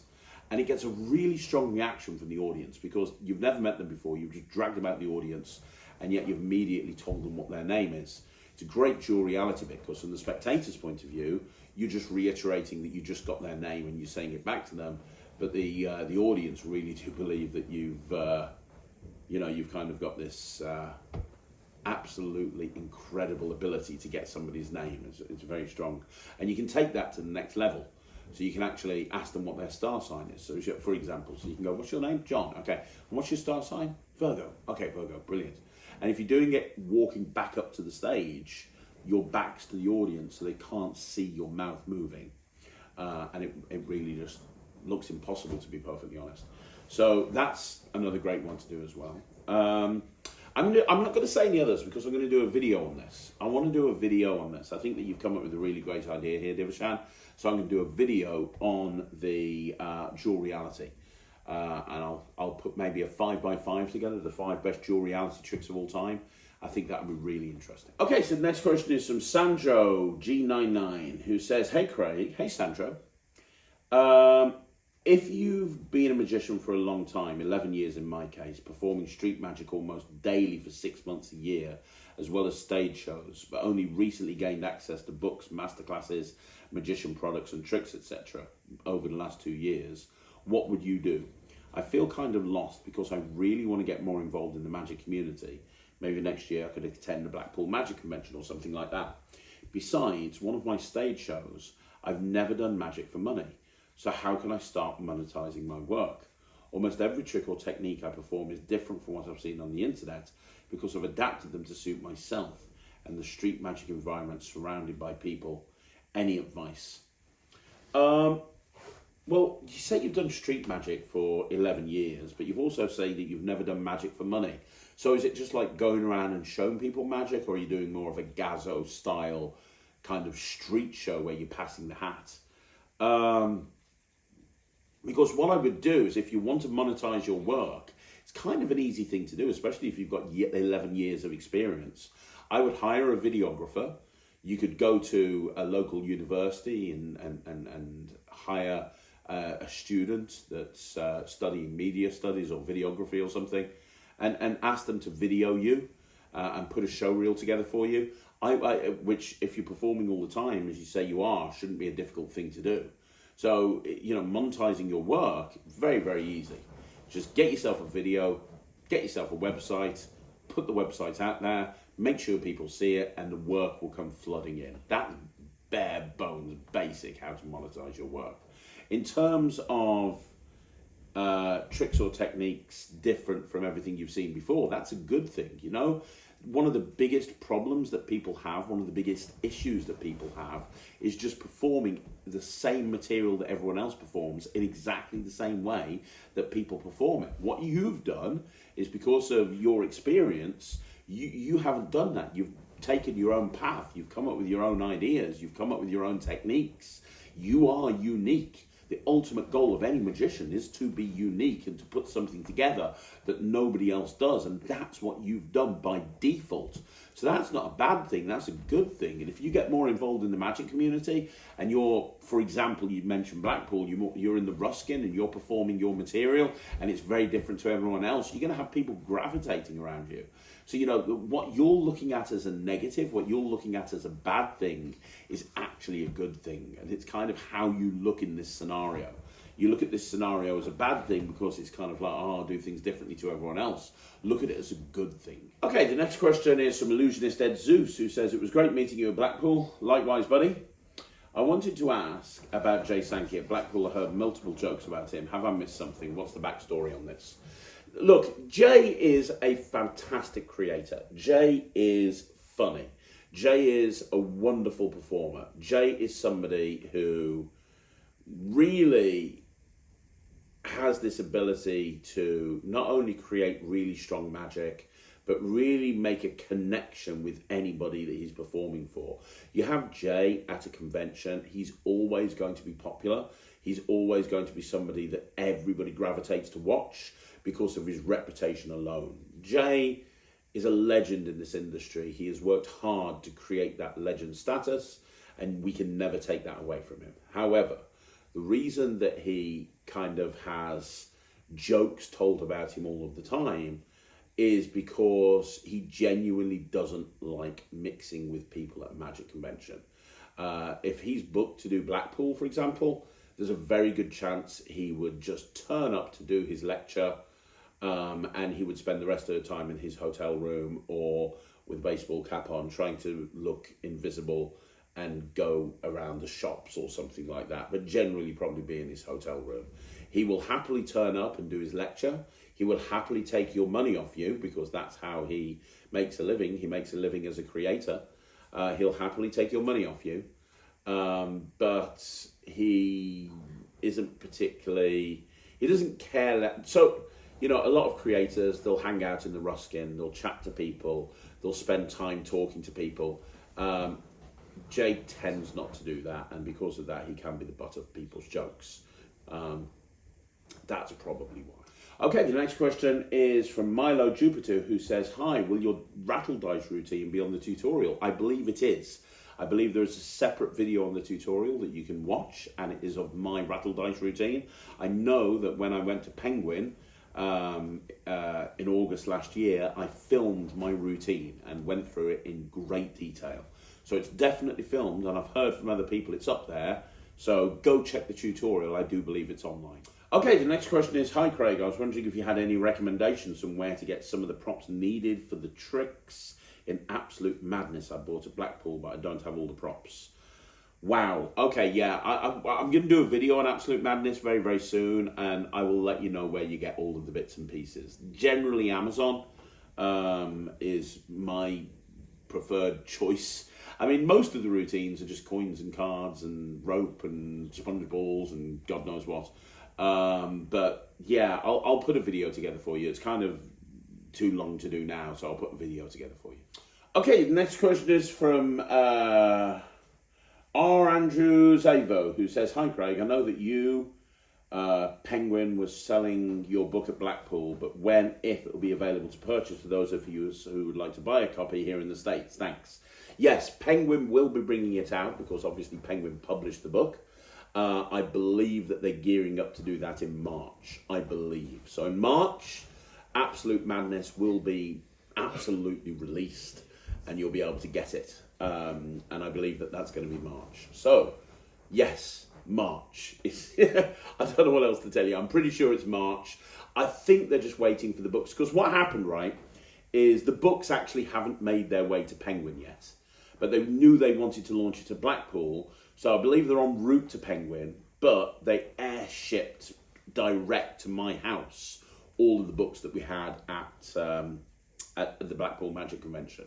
And it gets a really strong reaction from the audience because you've never met them before, you've just dragged them out the audience, and yet you've immediately told them what their name is. It's a great dual reality bit because from the spectator's point of view, you're just reiterating that you just got their name and you're saying it back to them, but the audience really do believe that you've kind of got this absolutely incredible ability to get somebody's name. It's very strong, and you can take that to the next level. So you can actually ask them what their star sign is. So for example, so you can go, "What's your name?" "John." "Okay. And what's your star sign?" "Virgo." "Okay, Virgo, brilliant." And if you're doing it walking back up to the stage, your back's to the audience so they can't see your mouth moving. And it really just looks impossible, to be perfectly honest. So that's another great one to do as well. I'm not going to say any others because I'm going to do a video on this. I want to do a video on this. I think that you've come up with a really great idea here, Divishan. So I'm going to do a video on the dual reality. And I'll put maybe a 5x5 together, the 5 best dual reality tricks of all time. I think that would be really interesting. Okay, so the next question is from Sandro G99, who says, "Hey Craig," hey Sandro, if you've been a magician for a long time, 11 years in my case, performing street magic almost daily for 6 months a year, as well as stage shows, but only recently gained access to books, masterclasses, magician products and tricks, etc. over the last 2 years, what would you do? I feel kind of lost because I really want to get more involved in the magic community. Maybe next year I could attend the Blackpool Magic Convention or something like that. Besides, one of my stage shows, I've never done magic for money. So how can I start monetizing my work? Almost every trick or technique I perform is different from what I've seen on the internet because I've adapted them to suit myself and the street magic environment surrounded by people. Any advice? Well, you say you've done street magic for 11 years, but you've also said that you've never done magic for money. So is it just like going around and showing people magic, or are you doing more of a Gazzo style kind of street show where you're passing the hat? Because what I would do is, if you want to monetize your work, it's kind of an easy thing to do, especially if you've got 11 years of experience. I would hire a videographer. You could go to a local university and hire a student that's studying media studies or videography or something, and ask them to video you and put a show reel together for you. Which, if you're performing all the time, as you say you are, shouldn't be a difficult thing to do. So, monetizing your work, very, very easy. Just get yourself a video, get yourself a website, put the website out there, make sure people see it, and the work will come flooding in. That's bare bones, basic how to monetize your work. In terms of tricks or techniques different from everything you've seen before, that's a good thing, One of the biggest problems that people have, one of the biggest issues that people have, is just performing the same material that everyone else performs in exactly the same way that people perform it. What you've done is, because of your experience, you haven't done that. You've taken your own path. You've come up with your own ideas. You've come up with your own techniques. You are unique. The ultimate goal of any magician is to be unique and to put something together that nobody else does. And that's what you've done by default. So that's not a bad thing. That's a good thing. And if you get more involved in the magic community and you're, for example, you mentioned Blackpool, you're in the Ruskin and you're performing your material and it's very different to everyone else, you're going to have people gravitating around you. So, what you're looking at as a negative, what you're looking at as a bad thing is actually a good thing. And it's kind of how you look in this scenario. you look at this scenario as a bad thing because it's kind of like, oh, I'll do things differently to everyone else. Look at it as a good thing. Okay, the next question is from Illusionist Ed Zeus, who says, it was great meeting you at Blackpool. Likewise, buddy. I wanted to ask about Jay Sankey at Blackpool. I heard multiple jokes about him. Have I missed something? What's the backstory on this? Look, Jay is a fantastic creator. Jay is funny. Jay is a wonderful performer. Jay is somebody who really has this ability to not only create really strong magic, but really make a connection with anybody that he's performing for. You have Jay at a convention, he's always going to be popular. He's always going to be somebody that everybody gravitates to watch because of his reputation alone. Jay is a legend in this industry. He has worked hard to create that legend status, and we can never take that away from him. However, the reason that he kind of has jokes told about him all of the time is because he genuinely doesn't like mixing with people at a magic convention. If he's booked to do Blackpool, for example, there's a very good chance he would just turn up to do his lecture, and he would spend the rest of the time in his hotel room or with a baseball cap on, trying to look invisible and go around the shops or something like that, but generally probably be in his hotel room. He will happily turn up and do his lecture. He will happily take your money off you because that's how he makes a living. He makes a living as a creator. He'll happily take your money off you, but he isn't particularly, he doesn't care. So, you know, a lot of creators, they'll hang out in the Ruskin, they'll chat to people, they'll spend time talking to people. Jay tends not to do that, and because of that, he can be the butt of people's jokes. That's probably why. Okay, the next question is from Milo Jupiter, who says, hi, will your rattle dice routine be on the tutorial? I believe it is. I believe there is a separate video on the tutorial that you can watch, and it is of my rattle dice routine. I know that when I went to Penguin in August last year, I filmed my routine and went through it in great detail. So it's definitely filmed, and I've heard from other people it's up there. So go check the tutorial. I do believe it's online. Okay, the next question is, hi Craig, I was wondering if you had any recommendations on where to get some of the props needed for the tricks in Absolute Madness I bought at Blackpool, but I don't have all the props. Wow, okay, yeah, I'm going to do a video on Absolute Madness very, very soon, and I will let you know where you get all of the bits and pieces. Generally, Amazon is my preferred choice. I mean, most of the routines are just coins and cards and rope and sponge balls and God knows what. But yeah, I'll put a video together for you. It's kind of too long to do now, so I'll put a video together for you. Okay, the next question is from R. Andrews Avo, who says, hi Craig, I know that you, Penguin, was selling your book at Blackpool, but when, if it will be available to purchase for those of you who would like to buy a copy here in the States? Thanks. Yes, Penguin will be bringing it out because obviously Penguin published the book. I believe that they're gearing up to do that in March, I believe. So in March, Absolute Madness will be absolutely released and you'll be able to get it. And I believe that that's going to be March. So, yes, March. I don't know what else to tell you. I'm pretty sure it's March. I think they're just waiting for the books. Because what happened, right, is the books actually haven't made their way to Penguin yet. But they knew they wanted to launch it to Blackpool. So I believe they're en route to Penguin. But they air-shipped direct to my house all of the books that we had at the Blackpool Magic Convention.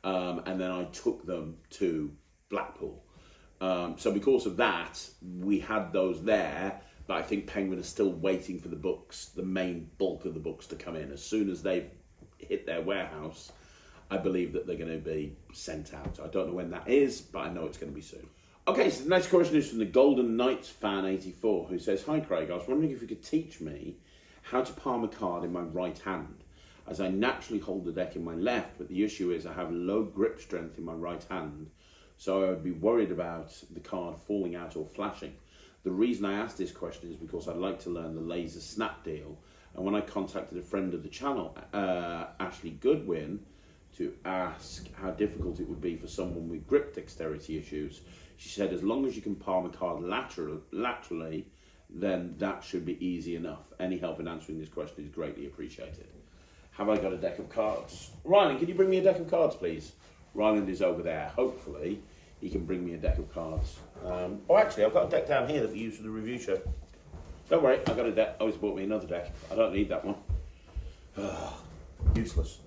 And then I took them to Blackpool. So because of that, we had those there, but I think Penguin is still waiting for the books, the main bulk of the books to come in. As soon as they've hit their warehouse, I believe that they're going to be sent out. I don't know when that is, but I know it's going to be soon. Okay, so the next question is from the Golden Knights fan 84, who says, hi Craig, I was wondering if you could teach me how to palm a card in my right hand, as I naturally hold the deck in my left, but the issue is I have low grip strength in my right hand, so I would be worried about the card falling out or flashing. The reason I asked this question is because I'd like to learn the laser snap deal, and when I contacted a friend of the channel, Ashley Goodwin, to ask how difficult it would be for someone with grip dexterity issues, she said as long as you can palm a card laterally, then that should be easy enough. Any help in answering this question is greatly appreciated. Have I got a deck of cards? Ryland, can you bring me a deck of cards, please? Ryland is over there. Hopefully, he can bring me a deck of cards. Oh, actually, I've got a deck down here that we use for the review show. Don't worry, I got a deck. Oh, he's bought me another deck. I don't need that one. Useless.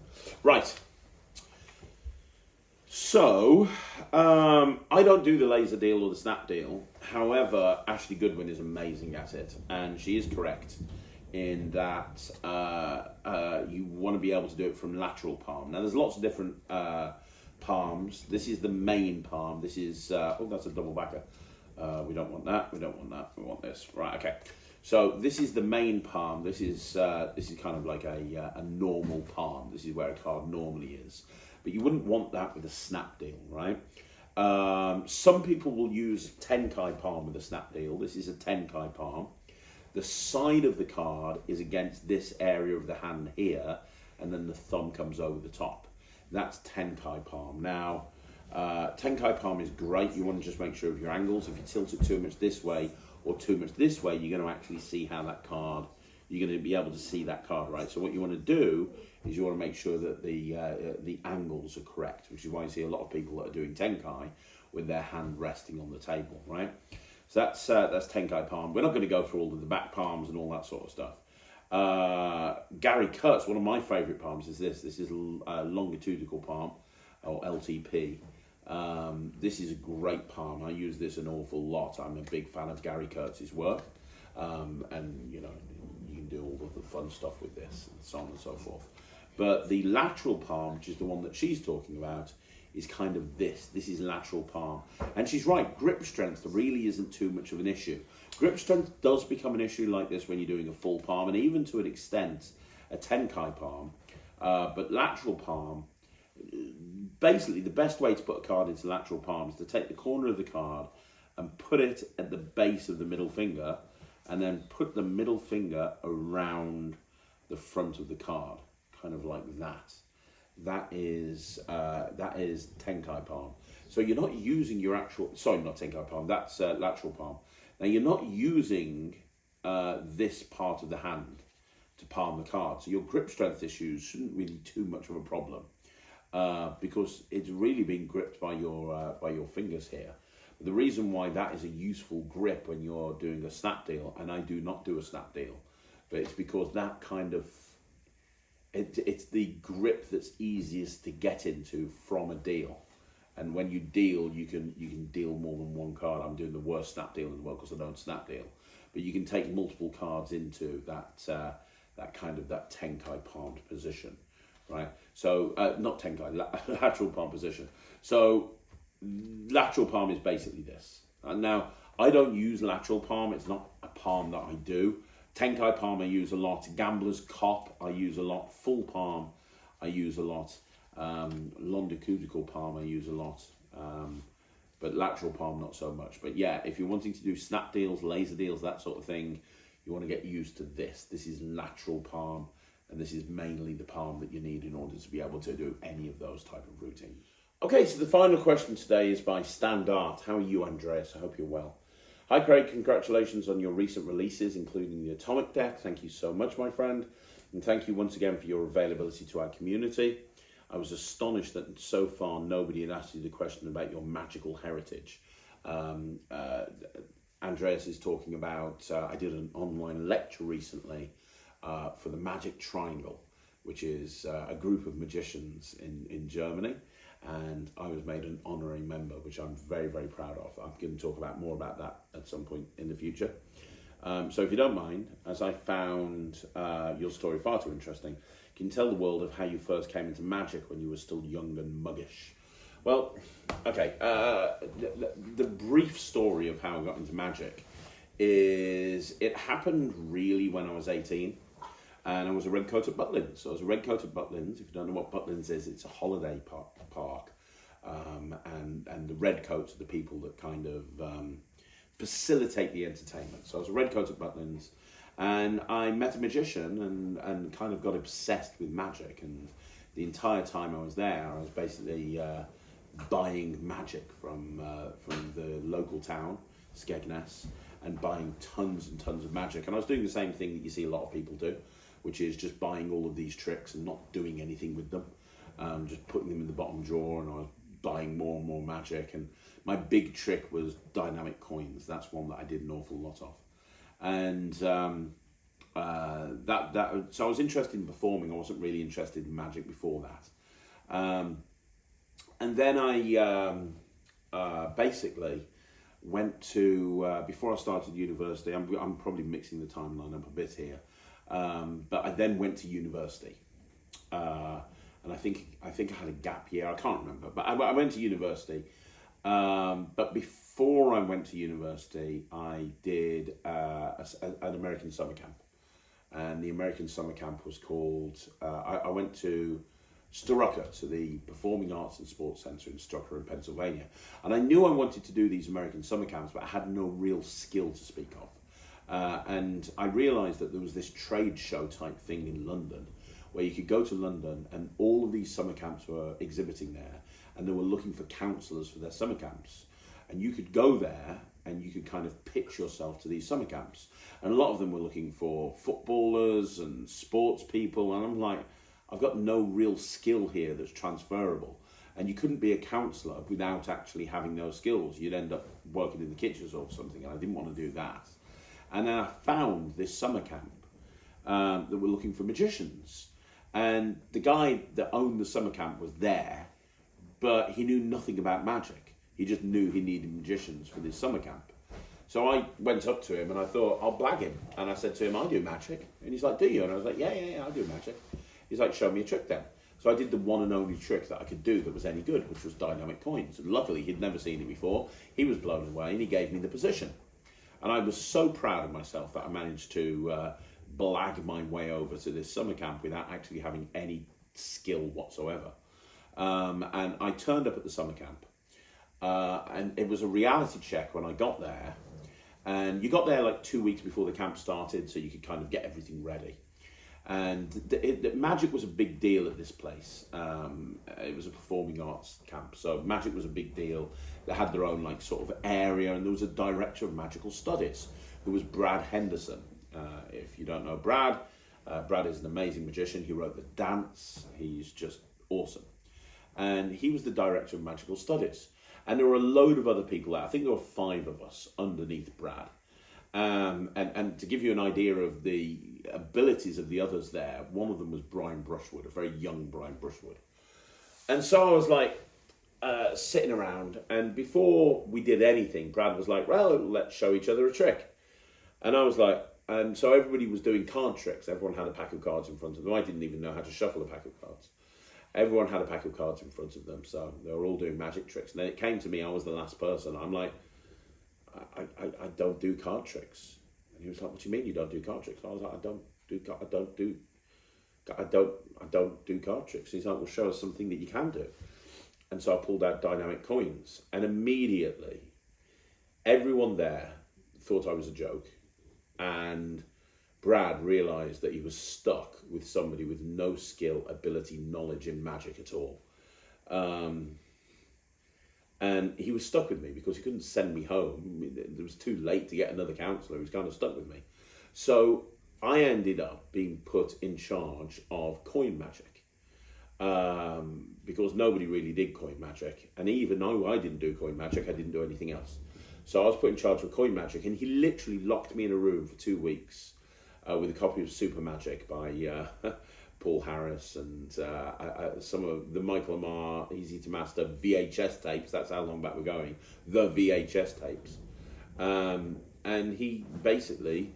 Right. So, I don't do the laser deal or the snap deal. However, Ashley Goodwin is amazing at it, and she is correct in that you want to be able to do it from lateral palm. Now, there's lots of different palms. This is the main palm. This is, oh, that's a double backer. We don't want that. We don't want that. We want this. Right, okay. So this is the main palm. This is kind of like a normal palm. This is where a card normally is. But you wouldn't want that with a snap deal, right? Some people will use Tenkai palm with a snap deal. This is a Tenkai palm. The side of the card is against this area of the hand here, and then the thumb comes over the top. That's Tenkai palm. Now, Tenkai palm is great. You want to just make sure of your angles. If you tilt it too much this way or too much this way, you're going to actually see how that card, you're going to be able to see that card, right? So what you want to do is you want to make sure that the angles are correct, which is why you see a lot of people that are doing Tenkai with their hand resting on the table, right? So that's Tenkai palm. We're not going to go through all of the back palms and all that sort of stuff. Gary Kurtz, one of my favourite palms is this. This is longitudinal palm, or LTP. This is a great palm. I use this an awful lot. I'm a big fan of Gary Kurtz's work. And, you know, you can do all of the fun stuff with this, and so on and so forth. But the lateral palm, which is the one that she's talking about, is kind of this. This is lateral palm. And she's right, grip strength really isn't too much of an issue. Grip strength does become an issue like this when you're doing a full palm, and even to an extent, a Tenkai palm. But lateral palm, basically the best way to put a card into lateral palm is to take the corner of the card and put it at the base of the middle finger, and then put the middle finger around the front of the card, kind of like that. That is Tenkai palm. So you're not using your actual, sorry, not Tenkai palm, that's lateral palm. Now you're not using this part of the hand to palm the card. So your grip strength issues shouldn't really be too much of a problem because it's really being gripped by your fingers here. But the reason why that is a useful grip when you're doing a snap deal, and I do not do a snap deal, but it's because that kind of, it's the grip that's easiest to get into from a deal. And when you deal, you can deal more than one card. I'm doing the worst snap deal in the world because I don't snap deal. But you can take multiple cards into that kind of that Tenkai palmed position, right? So not Tenkai, lateral palm position. So lateral palm is basically this. And now I don't use lateral palm. It's not a palm that I do. Tenkai palm I use a lot. Gambler's Cop I use a lot. Full palm I use a lot. Longitudinal palm I use a lot. But lateral palm not so much. But yeah, if you're wanting to do snap deals, laser deals, that sort of thing, you want to get used to this. This is lateral palm, and this is mainly the palm that you need in order to be able to do any of those type of routines. Okay, so the final question today is by Standard. How are you, Andreas? I hope you're well. Hi Craig, congratulations on your recent releases, including the Atomic deck. Thank you so much, my friend. And thank you once again for your availability to our community. I was astonished that so far nobody had asked you the question about your magical heritage. Andreas is talking about, I did an online lecture recently for the Magic Triangle, which is a group of magicians in Germany. And I was made an honorary member, which I'm very, very proud of. I'm going to talk about more about that at some point in the future. So if you don't mind, as I found your story far too interesting, can you tell the world of how you first came into magic when you were still young and muggish? Well, okay, the brief story of how I got into magic is it happened really when I was 18. And I was a redcoat at Butlins. So I was a redcoat at Butlins. If you don't know what Butlins is, it's a holiday park. And the redcoats are the people that kind of facilitate the entertainment. So I was a redcoat at Butlins. And I met a magician and kind of got obsessed with magic. And the entire time I was there, I was basically buying magic from the local town, Skegness. and buying tons and tons of magic. And I was doing the same thing that you see a lot of people do, which is just buying all of these tricks and not doing anything with them, just putting them in the bottom drawer, and I was buying more and more magic. And my big trick was dynamic coins. That's one that I did an awful lot of. And so I was interested in performing. I wasn't really interested in magic before that. And then I basically went to, before I started university, I'm probably mixing the timeline up a bit here, but I then went to university. And I think I had a gap year, I can't remember, but I went to university. But before I went to university, I did an American summer camp. And the American summer camp was called, I went to Strucker, to the Performing Arts and Sports Centre in Strucker in Pennsylvania. And I knew I wanted to do these American summer camps, but I had no real skill to speak of. And I realised that there was this trade show type thing in London, where you could go to London and all of these summer camps were exhibiting there, and they were looking for counsellors for their summer camps. And you could go there and you could kind of pitch yourself to these summer camps. And a lot of them were looking for footballers and sports people. And I'm like, I've got no real skill here that's transferable. And you couldn't be a counsellor without actually having those skills. You'd end up working in the kitchens or something, and I didn't want to do that. And then I found this summer camp that were looking for magicians. And the guy that owned the summer camp was there, but he knew nothing about magic. He just knew he needed magicians for this summer camp. So I went up to him and I thought, I'll blag him. And I said to him, I do magic. And he's like, do you? And I was like, yeah, I do magic. He's like, show me a trick then. So I did the one and only trick that I could do that was any good, which was dynamic coins. And luckily, he'd never seen it before. He was blown away and he gave me the position. And I was so proud of myself that I managed to blag my way over to this summer camp without actually having any skill whatsoever. And I turned up at the summer camp. And it was a reality check when I got there. And you got there like 2 weeks before the camp started, so you could kind of get everything ready. And the magic was a big deal at this place. It was a performing arts camp, so magic was a big deal. They had their own like sort of area, and there was a director of magical studies who was Brad Henderson. If you don't know Brad, Brad is an amazing magician. He wrote The Dance. He's just awesome. And he was the director of magical studies. And there were a load of other people there. I think there were 5 of us underneath Brad. And to give you an idea of the abilities of the others there, one of them was Brian Brushwood, a very young Brian Brushwood. And so I was like sitting around, and before we did anything, Brad was like, well, let's show each other a trick. And I was like, and so everybody was doing card tricks. Everyone had a pack of cards in front of them. I didn't even know how to shuffle a pack of cards. Everyone had a pack of cards in front of them, so they were all doing magic tricks. And then it came to me, I was the last person. I'm like, I don't do card tricks. And he was like, what do you mean you don't do card tricks? I was like, I don't do card tricks. He's like, well, show us something that you can do. And so I pulled out dynamic coins, and immediately everyone there thought I was a joke. And Brad realised that he was stuck with somebody with no skill, ability, knowledge in magic at all. And he was stuck with me because he couldn't send me home. It was too late to get another counsellor. He was kind of stuck with me. So I ended up being put in charge of coin magic because nobody really did coin magic. And even though I didn't do coin magic, I didn't do anything else. So I was put in charge of coin magic, and he literally locked me in a room for 2 weeks with a copy of Super Magic by Paul Harris and some of the Michael Amar Easy to Master VHS tapes. That's how long back we're going. The VHS tapes. And he basically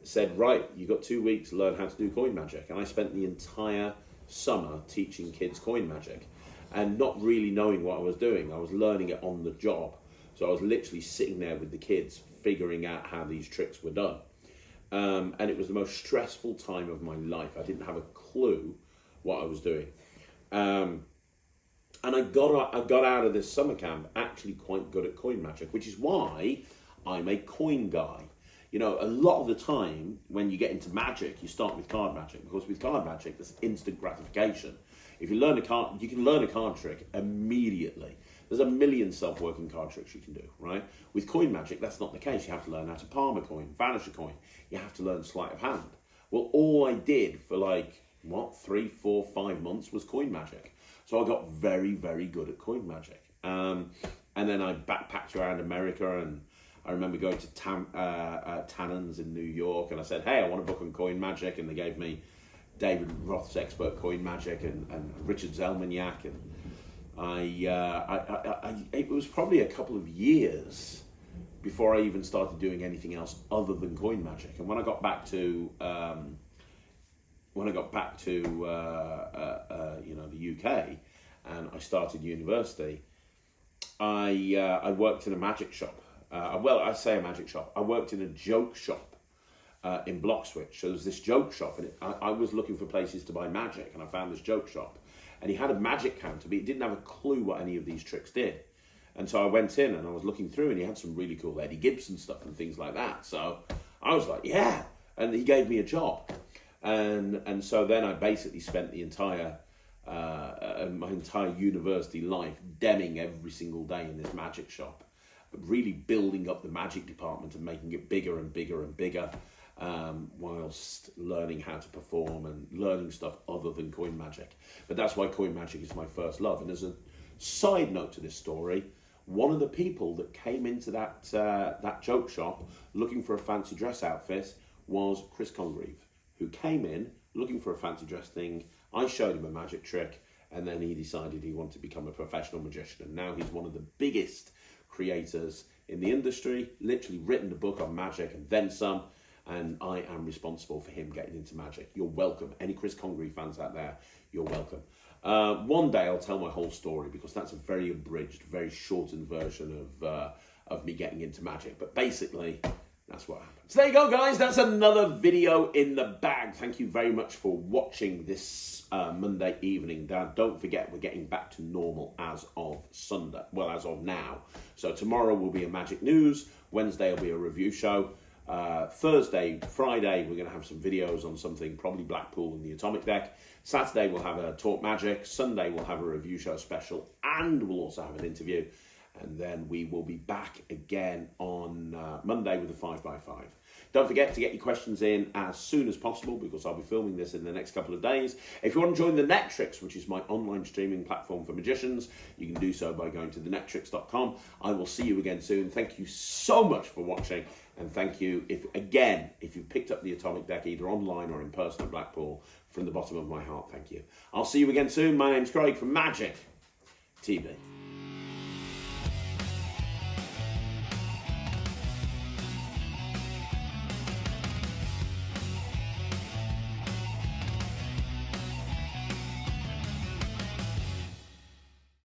said, right, you've got 2 weeks to learn how to do coin magic. And I spent the entire summer teaching kids coin magic and not really knowing what I was doing. I was learning it on the job. So I was literally sitting there with the kids figuring out how these tricks were done. And it was the most stressful time of my life. I didn't have a clue what I was doing. And I got out of this summer camp actually quite good at coin magic, which is why I'm a coin guy. You know, a lot of the time when you get into magic, you start with card magic, because with card magic, there's instant gratification. If you learn a card, you can learn a card trick immediately. There's a million self-working card tricks you can do, right? With coin magic, that's not the case. You have to learn how to palm a coin, vanish a coin. You have to learn sleight of hand. Well, all I did for like, 3, 4, 5 months was coin magic. So I got very, very good at coin magic. And then I backpacked around America, and I remember going to Tannen's in New York, and I said, hey, I want a book on coin magic, and they gave me David Roth's Expert Coin Magic and Richard Zelmaniak, and it was probably a couple of years before I even started doing anything else other than coin magic. And when I got back to the UK, and I started university, I worked in a magic shop. I say a magic shop. I worked in a joke shop in Bloxwich. So there was this joke shop, and I was looking for places to buy magic, and I found this joke shop. And he had a magic counter, but he didn't have a clue what any of these tricks did. And so I went in and I was looking through, and he had some really cool Eddie Gibson stuff and things like that. So I was like, yeah. And he gave me a job. And so then I basically spent the entire my entire university life demming every single day in this magic shop, really building up the magic department and making it bigger and bigger and bigger, whilst learning how to perform and learning stuff other than coin magic. But that's why coin magic is my first love. And as a side note to this story, one of the people that came into that joke shop looking for a fancy dress outfit was Chris Congreve, who came in looking for a fancy dress thing. I showed him a magic trick, and then he decided he wanted to become a professional magician. And now he's one of the biggest creators in the industry, literally written a book on magic and then some, and I am responsible for him getting into magic. You're welcome. Any Chris Congreve fans out there, you're welcome. One day I'll tell my whole story, because that's a very abridged, very shortened version of me getting into magic. But basically, that's what happened. So there you go, guys. That's another video in the bag. Thank you very much for watching this Monday evening. Don't forget, we're getting back to normal as of Sunday. Well, as of now. So tomorrow will be a magic news. Wednesday will be a review show. Thursday, Friday, we're going to have some videos on something, probably Blackpool and the Atomic Deck. Saturday, we'll have a Talk Magic. Sunday, we'll have a review show special, and we'll also have an interview. And then we will be back again on Monday with a 5x5. Don't forget to get your questions in as soon as possible, because I'll be filming this in the next couple of days. If you want to join the Netrix, which is my online streaming platform for magicians, you can do so by going to thenetrix.com. I will see you again soon. Thank you so much for watching. And thank you, if you've picked up the Atomic Deck either online or in person at Blackpool, from the bottom of my heart, thank you. I'll see you again soon. My name's Craig from Magic TV.